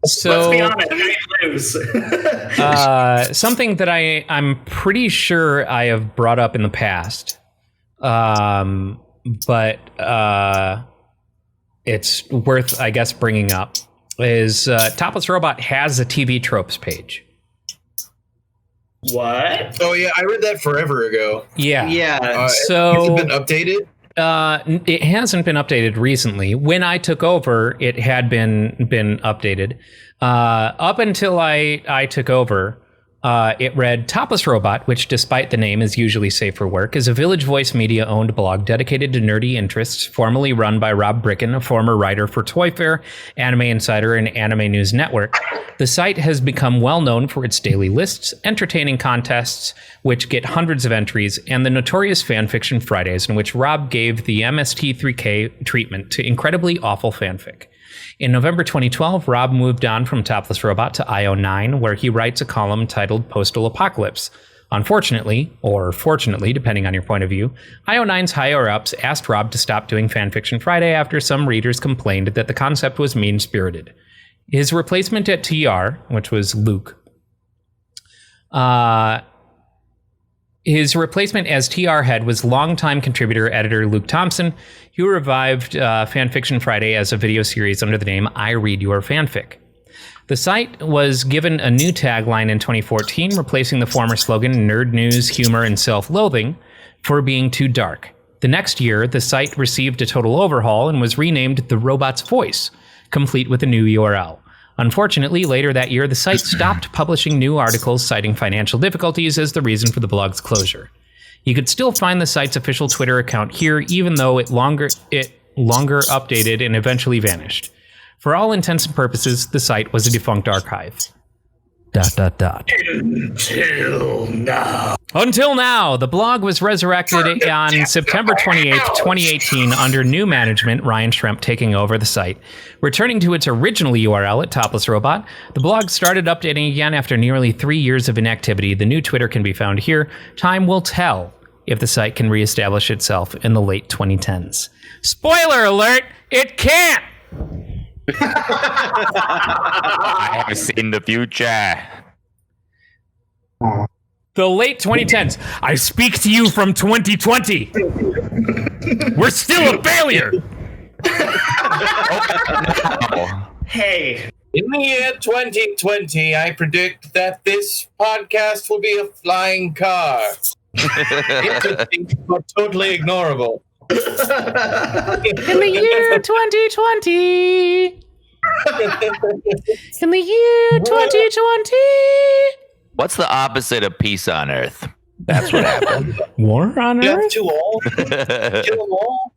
So let's be honest, I lose. Something that I'm pretty sure I have brought up in the past, but it's worth, I guess, bringing up is Topless Robot has a TV tropes page. What? Oh yeah, I read that forever ago. Yeah. So has it been updated? It hasn't been updated recently. When I took over, it had been updated. Up until I took over, It read, Topless Robot, which despite the name is usually safe for work, is a Village Voice Media-owned blog dedicated to nerdy interests, formerly run by Rob Bricken, a former writer for Toy Fair, Anime Insider, and Anime News Network. The site has become well known for its daily lists, entertaining contests, which get hundreds of entries, and the notorious Fanfiction Fridays, in which Rob gave the MST3K treatment to incredibly awful fanfic. In November 2012, Rob moved on from Topless Robot to IO9, where he writes a column titled Postal Apocalypse. Unfortunately, or fortunately, depending on your point of view, IO9's higher-ups asked Rob to stop doing Fanfiction Friday after some readers complained that the concept was mean-spirited. His replacement at TR, which was Luke, his replacement as TR head was longtime contributor editor Luke Thompson, who revived Fanfiction Friday as a video series under the name I Read Your Fanfic. The site was given a new tagline in 2014, replacing the former slogan Nerd News, Humor, and Self-Loathing for being too dark. The next year, the site received a total overhaul and was renamed The Robot's Voice, complete with a new URL. Unfortunately, later that year, the site stopped publishing new articles citing financial difficulties as the reason for the blog's closure. You could still find the site's official Twitter account here, even though it longer updated and eventually vanished. For all intents and purposes, the site was a defunct archive. ... Until now, the blog was resurrected on September 28th, 2018 under new management, Ryan Schremp taking over the site. Returning to its original URL at Topless Robot, the blog started updating again after nearly 3 years of inactivity. The new Twitter can be found here. Time will tell if the site can reestablish itself in the late 2010s. Spoiler alert, it can't! I have seen the future. The late 2010s. I speak to you from 2020. We're still a failure. Hey. In the year 2020, I predict that this podcast will be a flying car. Interesting, but totally ignorable. In the year 2020. In the year 2020. What's the opposite of peace on Earth? That's what happened. War on Earth? To all. Kill them all.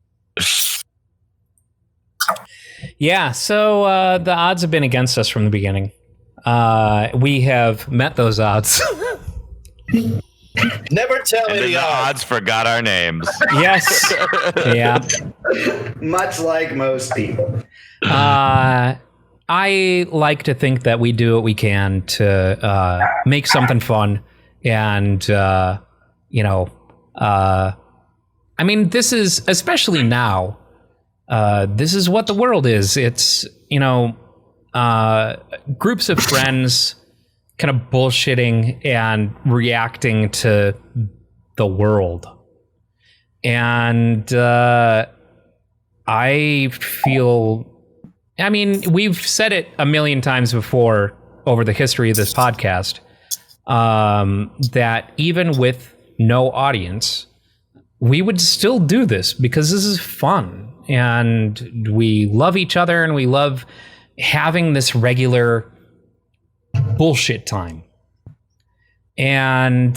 Yeah, so the odds have been against us from the beginning. We have met those odds. Never tell and me the odds forgot our names. Yes. Yeah. Much like most people. I like to think that we do what we can to make something fun. And, I mean, this is, especially now, this is what the world is. It's, groups of friends kind of bullshitting and reacting to the world. And I feel... I mean, we've said it a million times before over the history of this podcast, that even with no audience, we would still do this because this is fun. And we love each other and we love having this regular bullshit time. And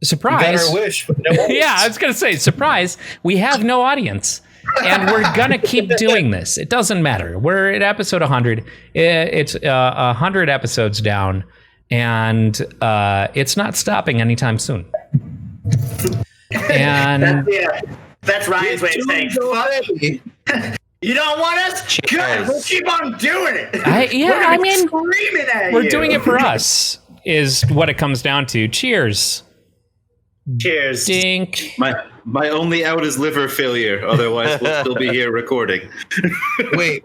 surprise. You got our wish, but no audience. Yeah, I was going to say, surprise, we have no audience. And we're going to keep doing this. It doesn't matter. We're at episode 100. It's 100 episodes down, and it's not stopping anytime soon. And that's Ryan's way of saying, fuck. You don't want us? Good. We'll keep on doing it. Screaming at you. We're doing it for us, is what it comes down to. Cheers. Cheers. Dink. My only out is liver failure. Otherwise, we'll still be here recording. Wait.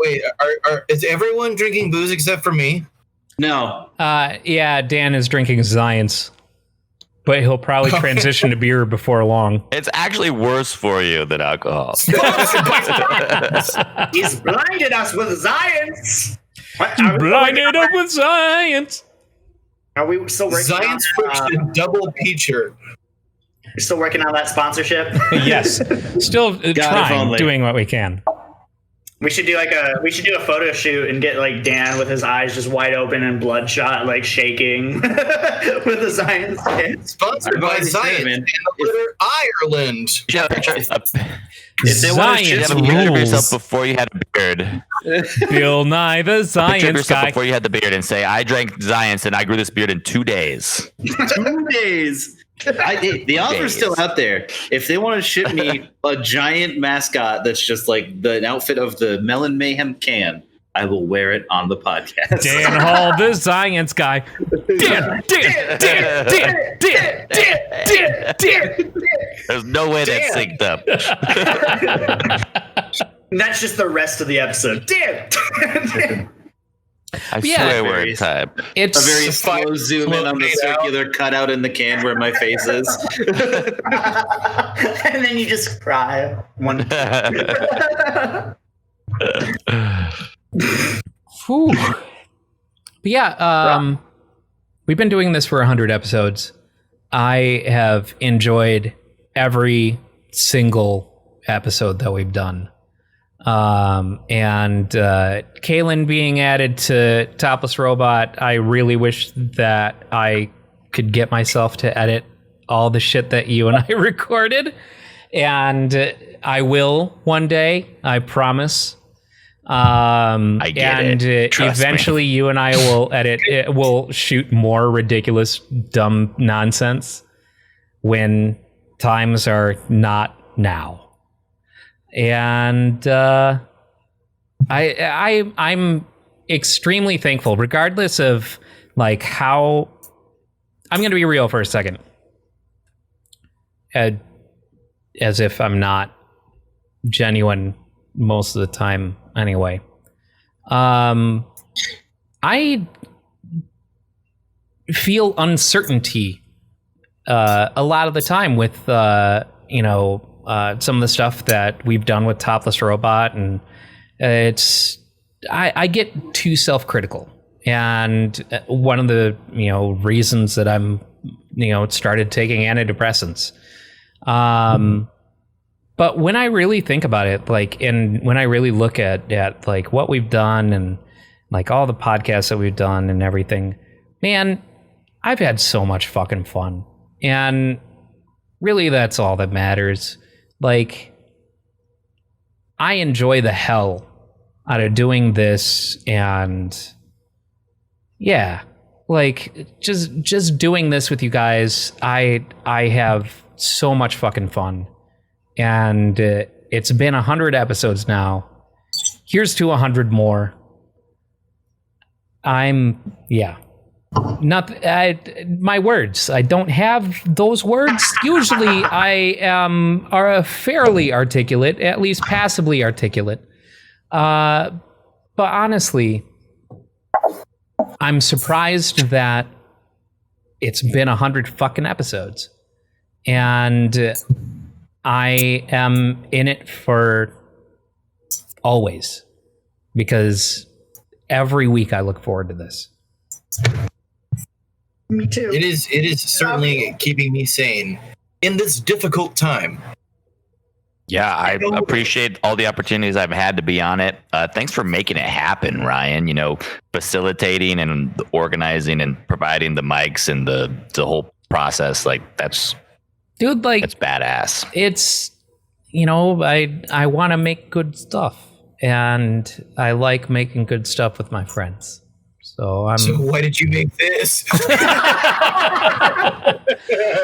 Is everyone drinking booze except for me? No. Yeah, Dan is drinking Zions, but he'll probably transition to beer before long. It's actually worse for you than alcohol. He's blinded us with Zions. Blinded up with Zions. Are we still working Zions friction double peacher. You're still working on that sponsorship? Yes. Still trying, doing what we can. We should do a photo shoot and get like Dan with his eyes just wide open and bloodshot, like shaking with the Zion skin. Sponsored by Zion and Ireland. If they want to shoot some yourself before you had a beard. Bill Nye the Science Guy. Before you had the beard and say, I drank Zions and I grew this beard in 2 days. 2 days. The offer's still out there. If they want to ship me a giant mascot that's just like the outfit of the Melon Mayhem can, I will wear it on the podcast. Dan Hall, the Science Guy. Dan. There's no way that's synced up. And that's just the rest of the episode. Dan. I swear we're in time. It's a very slow zoom in on the circular cutout in the can where my face is. And then you just cry. Whew. But yeah, we've been doing this for 100 episodes. I have enjoyed every single episode that we've done. And Kalen being added to Topless Robot, I really wish that I could get myself to edit all the shit that you and I recorded. And I will one day, I promise. I get it. Eventually you and I will we'll shoot more ridiculous, dumb nonsense when times are not now. And I'm extremely thankful, regardless of like how. I'm going to be real for a second, as if I'm not genuine most of the time. Anyway, I feel uncertainty a lot of the time with some of the stuff that we've done with Topless Robot, and I get too self-critical. And one of the reasons that I'm started taking antidepressants. But when I really think about it, and when I really look at like what we've done and like all the podcasts that we've done and everything, man, I've had so much fucking fun. And really, that's all that matters. Like, I enjoy the hell out of doing this, and yeah, like just doing this with you guys, I have so much fucking fun. And it's been 100 episodes now. Here's to 100 more. My words. I don't have those words. Usually I are fairly articulate, at least passably articulate. But honestly, I'm surprised that it's been 100 fucking episodes. And I am in it for always, because every week I look forward to this. Me too. It is certainly keeping me sane in this difficult time. Yeah, I appreciate all the opportunities I've had to be on it. Thanks for making it happen, Ryan. Facilitating and organizing and providing the mics and the whole process. Like, that's... Dude, like, it's badass. It's, I want to make good stuff, and I like making good stuff with my friends. So why did you make this?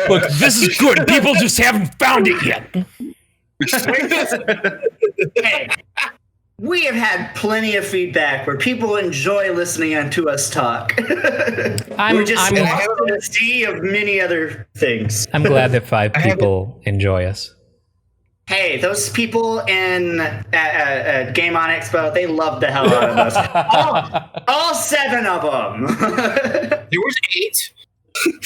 Look, this is good. People just haven't found it yet. Hey, we have had plenty of feedback where people enjoy listening to us talk. We're just in a sea of many other things. I'm glad that 5 people enjoy us. Hey, those people at Game On Expo, they love the hell out of us. All 7 of them. There was 8.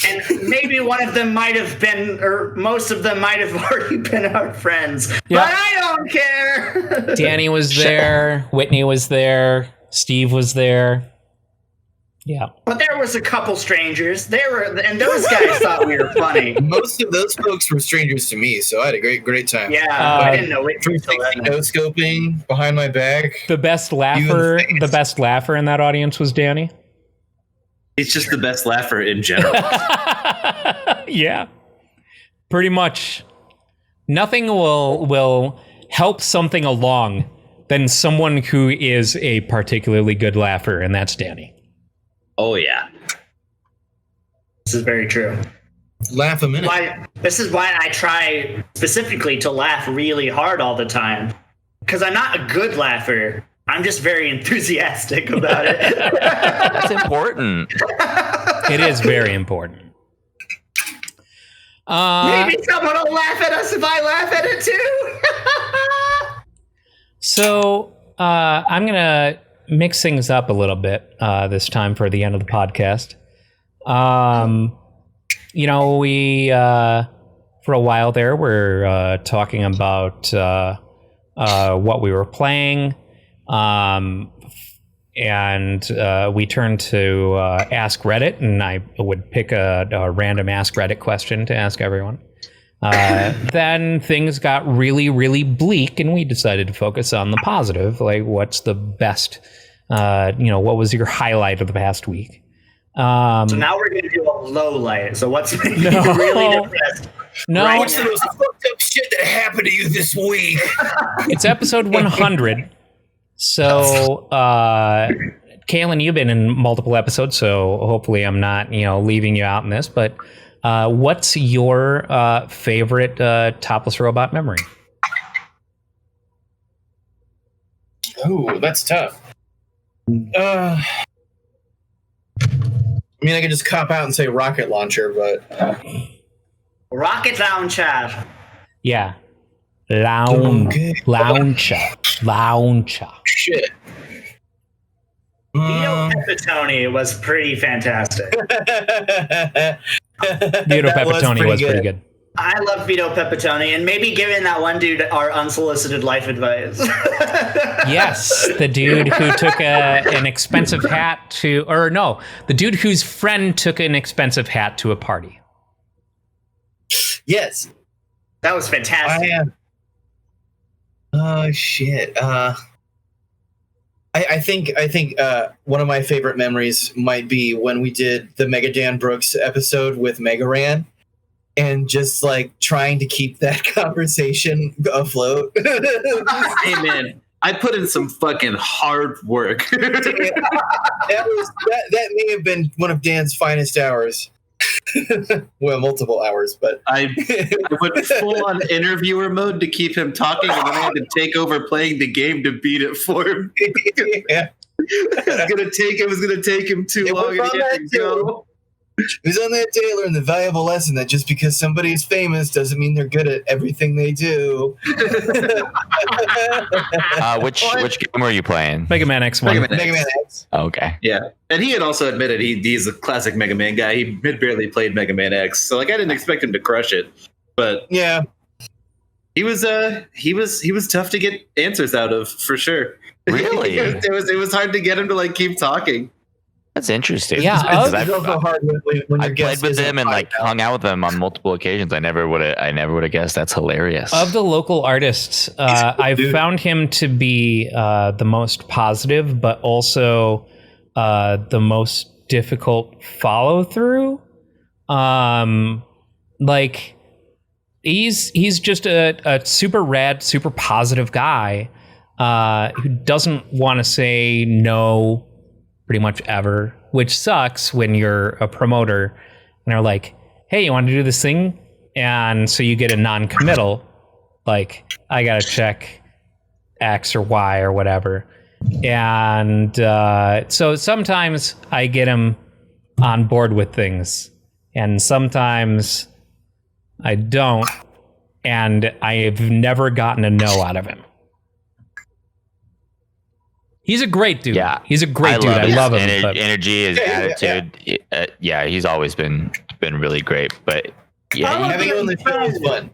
And maybe one of them might have been, or most of them might have already been our friends. Yeah. But I don't care. Danny was there. Whitney was there. Steve was there. Yeah. But there was a couple strangers. And those guys thought we were funny. Most of those folks were strangers to me, so I had a great time. Yeah, I didn't know it. No scoping behind my back. The best laugher in that audience was Danny. He's just the best laugher in general. Yeah. Pretty much. Nothing will help something along than someone who is a particularly good laugher, and that's Danny. Oh, yeah. This is very true. Laugh a minute. This is why I try specifically to laugh really hard all the time. Because I'm not a good laugher. I'm just very enthusiastic about it. That's important. It is very important. Maybe someone will laugh at us if I laugh at it too. So I'm going to mix things up a little bit this time for the end of the podcast. We for a while there we're talking about what we were playing, and we turned to Ask Reddit, and I would pick a random Ask Reddit question to ask everyone. Then things got really, really bleak, and we decided to focus on the positive. Like, what's the best? What was your highlight of the past week? So now we're going to do a low light. So what's making you really depressed? No. Right What's the most fucked up shit that happened to you this week? It's episode 100. So, Kalen, you've been in multiple episodes, so hopefully I'm not, leaving you out in this. But what's your favorite Topless Robot memory? Oh, that's tough. I mean, I could just cop out and say rocket launcher, but rocket launcher. Yeah, launcher. Shit. Vito Pepitone was pretty fantastic. Vito Pepitone was pretty good. I love Vito Pepitone, and maybe giving that one dude our unsolicited life advice. Yes, the dude who took an expensive hat the dude whose friend took an expensive hat to a party. Yes. That was fantastic. Shit. I think one of my favorite memories might be when we did the Mega Dan Brooks episode with Mega Ran. And just like trying to keep that conversation afloat. Hey man, I put in some fucking hard work. that may have been one of Dan's finest hours. Well, multiple hours, but I went full on interviewer mode to keep him talking, and then I had to take over playing the game to beat it for him. Yeah. It was gonna take him too long to get to go. It was on that day I learned the valuable lesson that just because somebody is famous doesn't mean they're good at everything they do. Which game were you playing? Mega Man X1. Mega Man X. Okay. Yeah, and he had also admitted he's a classic Mega Man guy. He had barely played Mega Man X, so like I didn't expect him to crush it, but yeah, he was tough to get answers out of for sure. Really, it was hard to get him to like keep talking. That's interesting. Yeah, I've played with him and like hung out with him on multiple occasions. I never would have guessed. That's hilarious. Of the local artists, I've found him to be the most positive, but also the most difficult follow through. Like he's just a super rad, super positive guy who doesn't want to say no pretty much ever, which sucks when you're a promoter and they're like, hey, you want to do this thing? And so you get a non-committal, like, I got to check X or Y or whatever. And so sometimes I get him on board with things, and sometimes I don't, and I've never gotten a no out of him. He's a great dude. Yeah, he's a great dude. I love him. Energy, his attitude. Yeah, he's always been really great. But yeah, having him on the show is fun.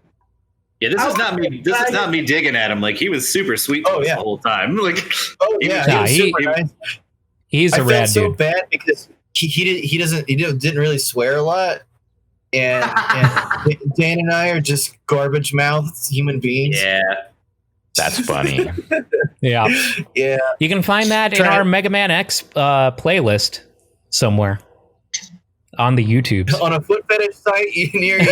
Yeah, this is not me. This is not me digging at him. Like he was super sweet the whole time. Like, he's super nice. He's a rad dude. I felt so bad because he didn't really swear a lot, and Dan and I are just garbage mouthed human beings. Yeah, that's funny. Yeah. You can find that in our Mega Man X playlist somewhere on the YouTubes. On a foot fetish site near you.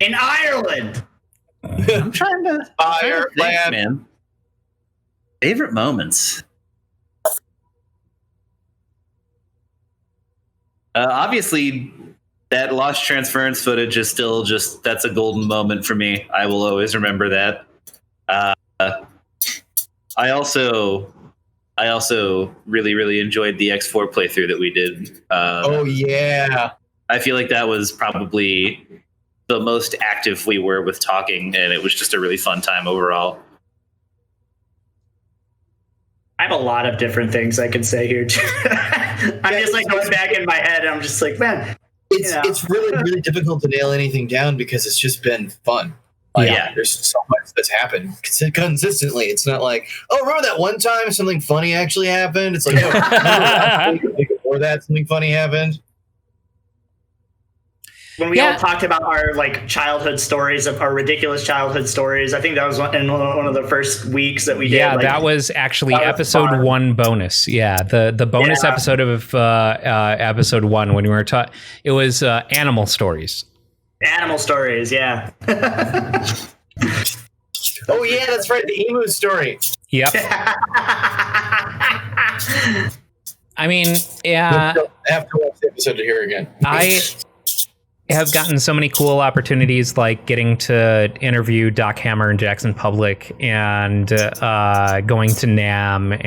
In Ireland. I'm trying to think, man. Favorite moments. Obviously, that lost transference footage is still that's a golden moment for me. I will always remember that. I also really, really enjoyed the X4 playthrough that we did. Oh yeah. I feel like that was probably the most active we were with talking, and it was just a really fun time overall. I have a lot of different things I can say here. I'm just like going back in my head, and I'm just like, man, it's really, really difficult to nail anything down because it's just been fun. There's so much that's happened consistently. It's not like, oh, remember that one time something funny actually happened? It's like, oh, before that something funny happened. When we all talked about our childhood stories, of our ridiculous childhood stories, I think that was in one of the first weeks that we did. Yeah, that was actually episode 1 bonus. Yeah, the bonus episode of episode 1 when we were taught. It was animal stories. Animal stories, yeah. Oh yeah, that's right, the emu story. Yep. I mean, yeah. I have to watch the episode to hear again. I have gotten so many cool opportunities, like getting to interview Doc Hammer and Jackson Public, and going to NAMM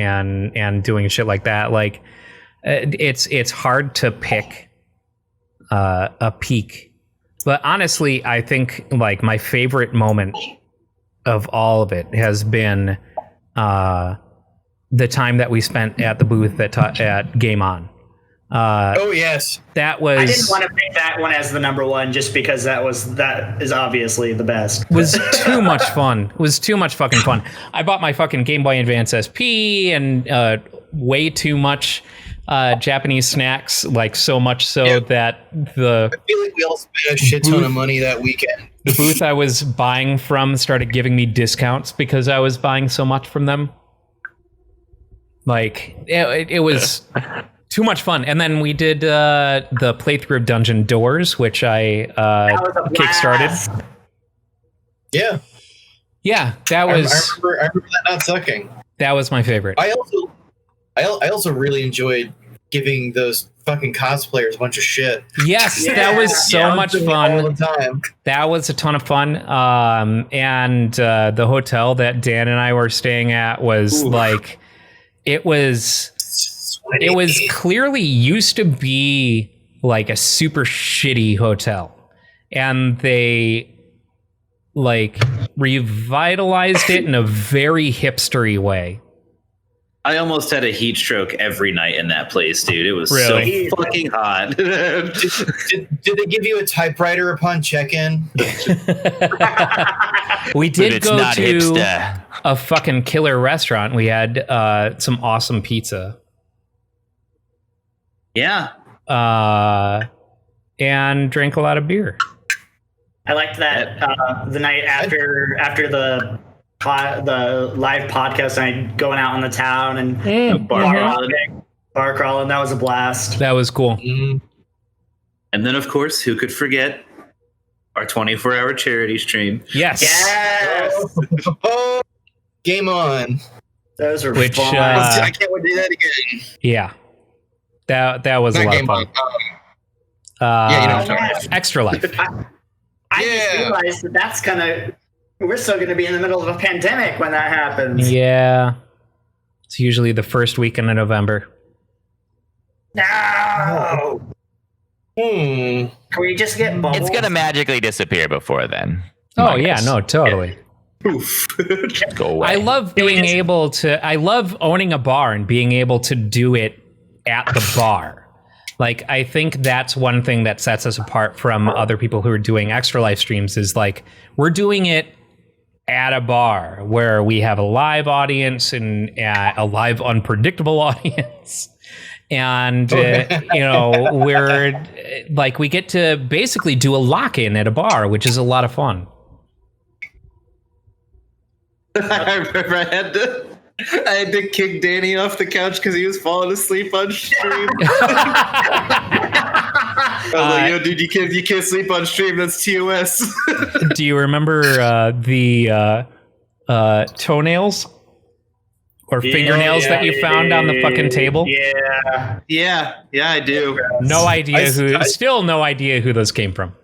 and doing shit like that. Like, it's hard to pick a peak, but honestly, I think like my favorite moment of all of it has been the time that we spent at the booth at Game On. Oh yes, that was. I didn't want to pick that one as the number one just because that is obviously the best. Was too much fun. Was too much fucking fun. I bought my fucking Game Boy Advance SP and way too much Japanese snacks, like so much so that I feel like we all spent a shit ton of money that weekend. The booth I was buying from started giving me discounts because I was buying so much from them. Like it was. Too much fun. And then we did the playthrough of Dungeon Doors, which I kickstarted. Yeah. Yeah, that was... I remember that not sucking. That was my favorite. I also really enjoyed giving those fucking cosplayers a bunch of shit. Yes, that was so much fun. All the time. That was a ton of fun. And the hotel that Dan and I were staying at was like... It was clearly used to be like a super shitty hotel, and they like revitalized it in a very hipstery way. I almost had a heat stroke every night in that place, dude. It was really? So fucking hot. Did they give you a typewriter upon check-in? We did go to a fucking killer restaurant. We had some awesome pizza. Yeah. And drank a lot of beer. I liked that the night after the live podcast night, going out in the town and bar crawling. That was a blast. That was cool. Mm-hmm. And then, of course, who could forget our 24-hour charity stream? Yes. Oh, Game On. Those were fun. I can't wait to do that again. Yeah. That was a lot of fun. Extra Life. I just realized that's we're still going to be in the middle of a pandemic when that happens. Yeah. It's usually the first weekend of November. No. Can we just get bubbles? It's going to magically disappear before then. Oh, yeah. No, totally. Poof. Go away. I love I love owning a bar and being able to do it at the bar. Like, I think that's one thing that sets us apart from other people who are doing Extra Life streams is like, we're doing it at a bar where we have a live audience and a live unpredictable audience. And, we're like, we get to basically do a lock-in at a bar, which is a lot of fun. I remember I had to kick Danny off the couch because he was falling asleep on stream. I was like, yo, dude, you can't sleep on stream. That's TOS. Do you remember the toenails or fingernails that you found on the fucking table? Yeah, I do. No idea still no idea who those came from.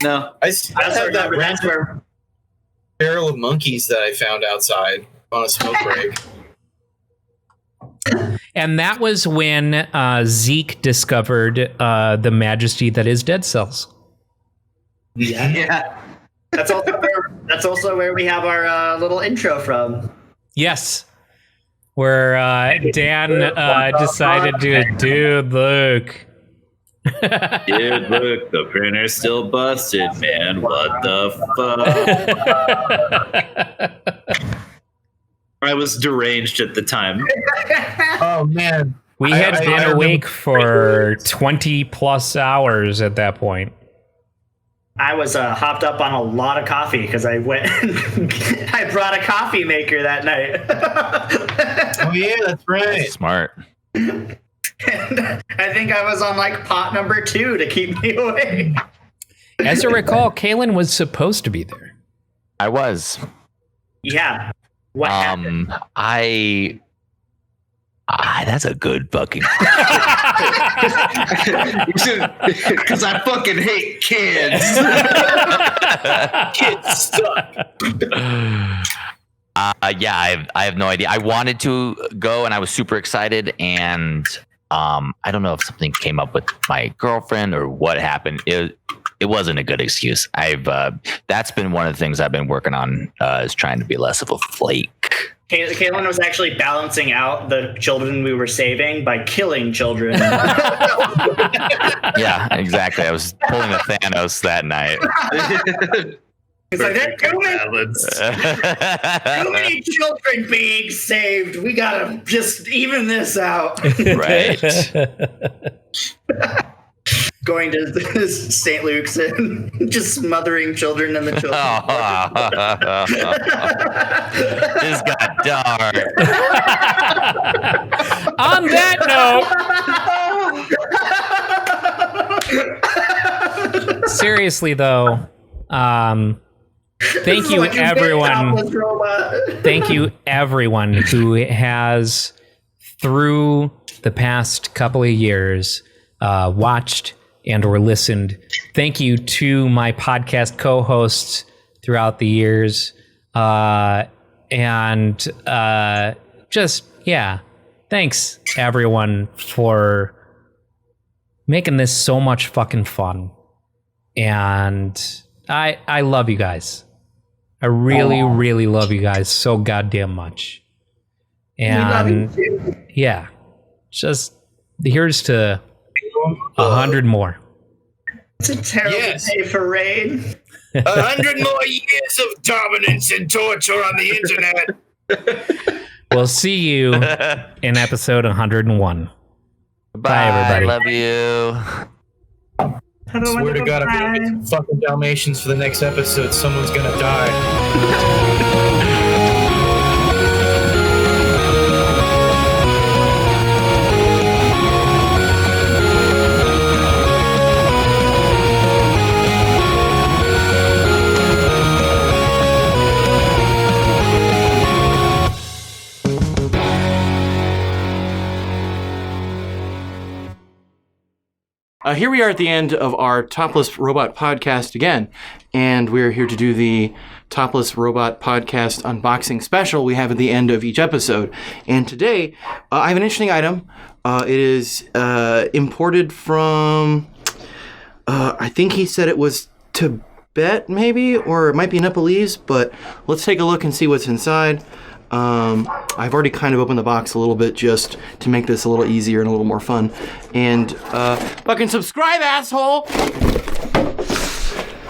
No. I have that random barrel of monkeys that I found outside on a smoke break. And that was when Zeke discovered the majesty that is Dead Cells. Yeah. That's also where we have our little intro from. Yes. Where Dan decided to, dude, look. Dude, look, the printer's still busted, man. What the fuck? I was deranged at the time. Oh, man. We had been awake for 20 plus hours at that point. I was hopped up on a lot of coffee because I went. I brought a coffee maker that night. Oh yeah, that's right. Smart. And I think I was on like pot number 2 to keep me awake. As I recall, Kalen was supposed to be there. I was. Yeah. What happened? That's a good fucking. Because I fucking hate kids. Kids suck. Yeah, I have no idea. I wanted to go and I was super excited, and I don't know if something came up with my girlfriend or what happened. It wasn't a good excuse. That's been one of the things I've been working on, is trying to be less of a flake. Kalen was actually balancing out the children we were saving by killing children. Yeah, exactly. I was pulling a Thanos that night. It's like, there's too many children being saved. We gotta just even this out. Right. Going to St. Luke's and just smothering children in the children. This got dark. On that note, seriously though, thank you everyone. Thank you everyone who has, through the past couple of years, watched and or listened. Thank you to my podcast co-hosts throughout the years. Thanks everyone for making this so much fucking fun. And I love you guys. I really, really love you guys so goddamn much. And yeah, just here's to 100 more. It's a terrible day for Rain. 100 more years of dominance and torture on the internet. We'll see you in episode 101. Bye, everybody. Love you. I swear to God, if we don't get some fucking Dalmatians for the next episode, someone's gonna die. Here we are at the end of our Topless Robot Podcast again, and we're here to do the Topless Robot Podcast unboxing special we have at the end of each episode. And today, I have an interesting item. It is imported from, I think he said it was Tibet, maybe, or it might be Nepalese, but let's take a look and see what's inside. I've already kind of opened the box a little bit just to make this a little easier and a little more fun. And fucking subscribe, asshole!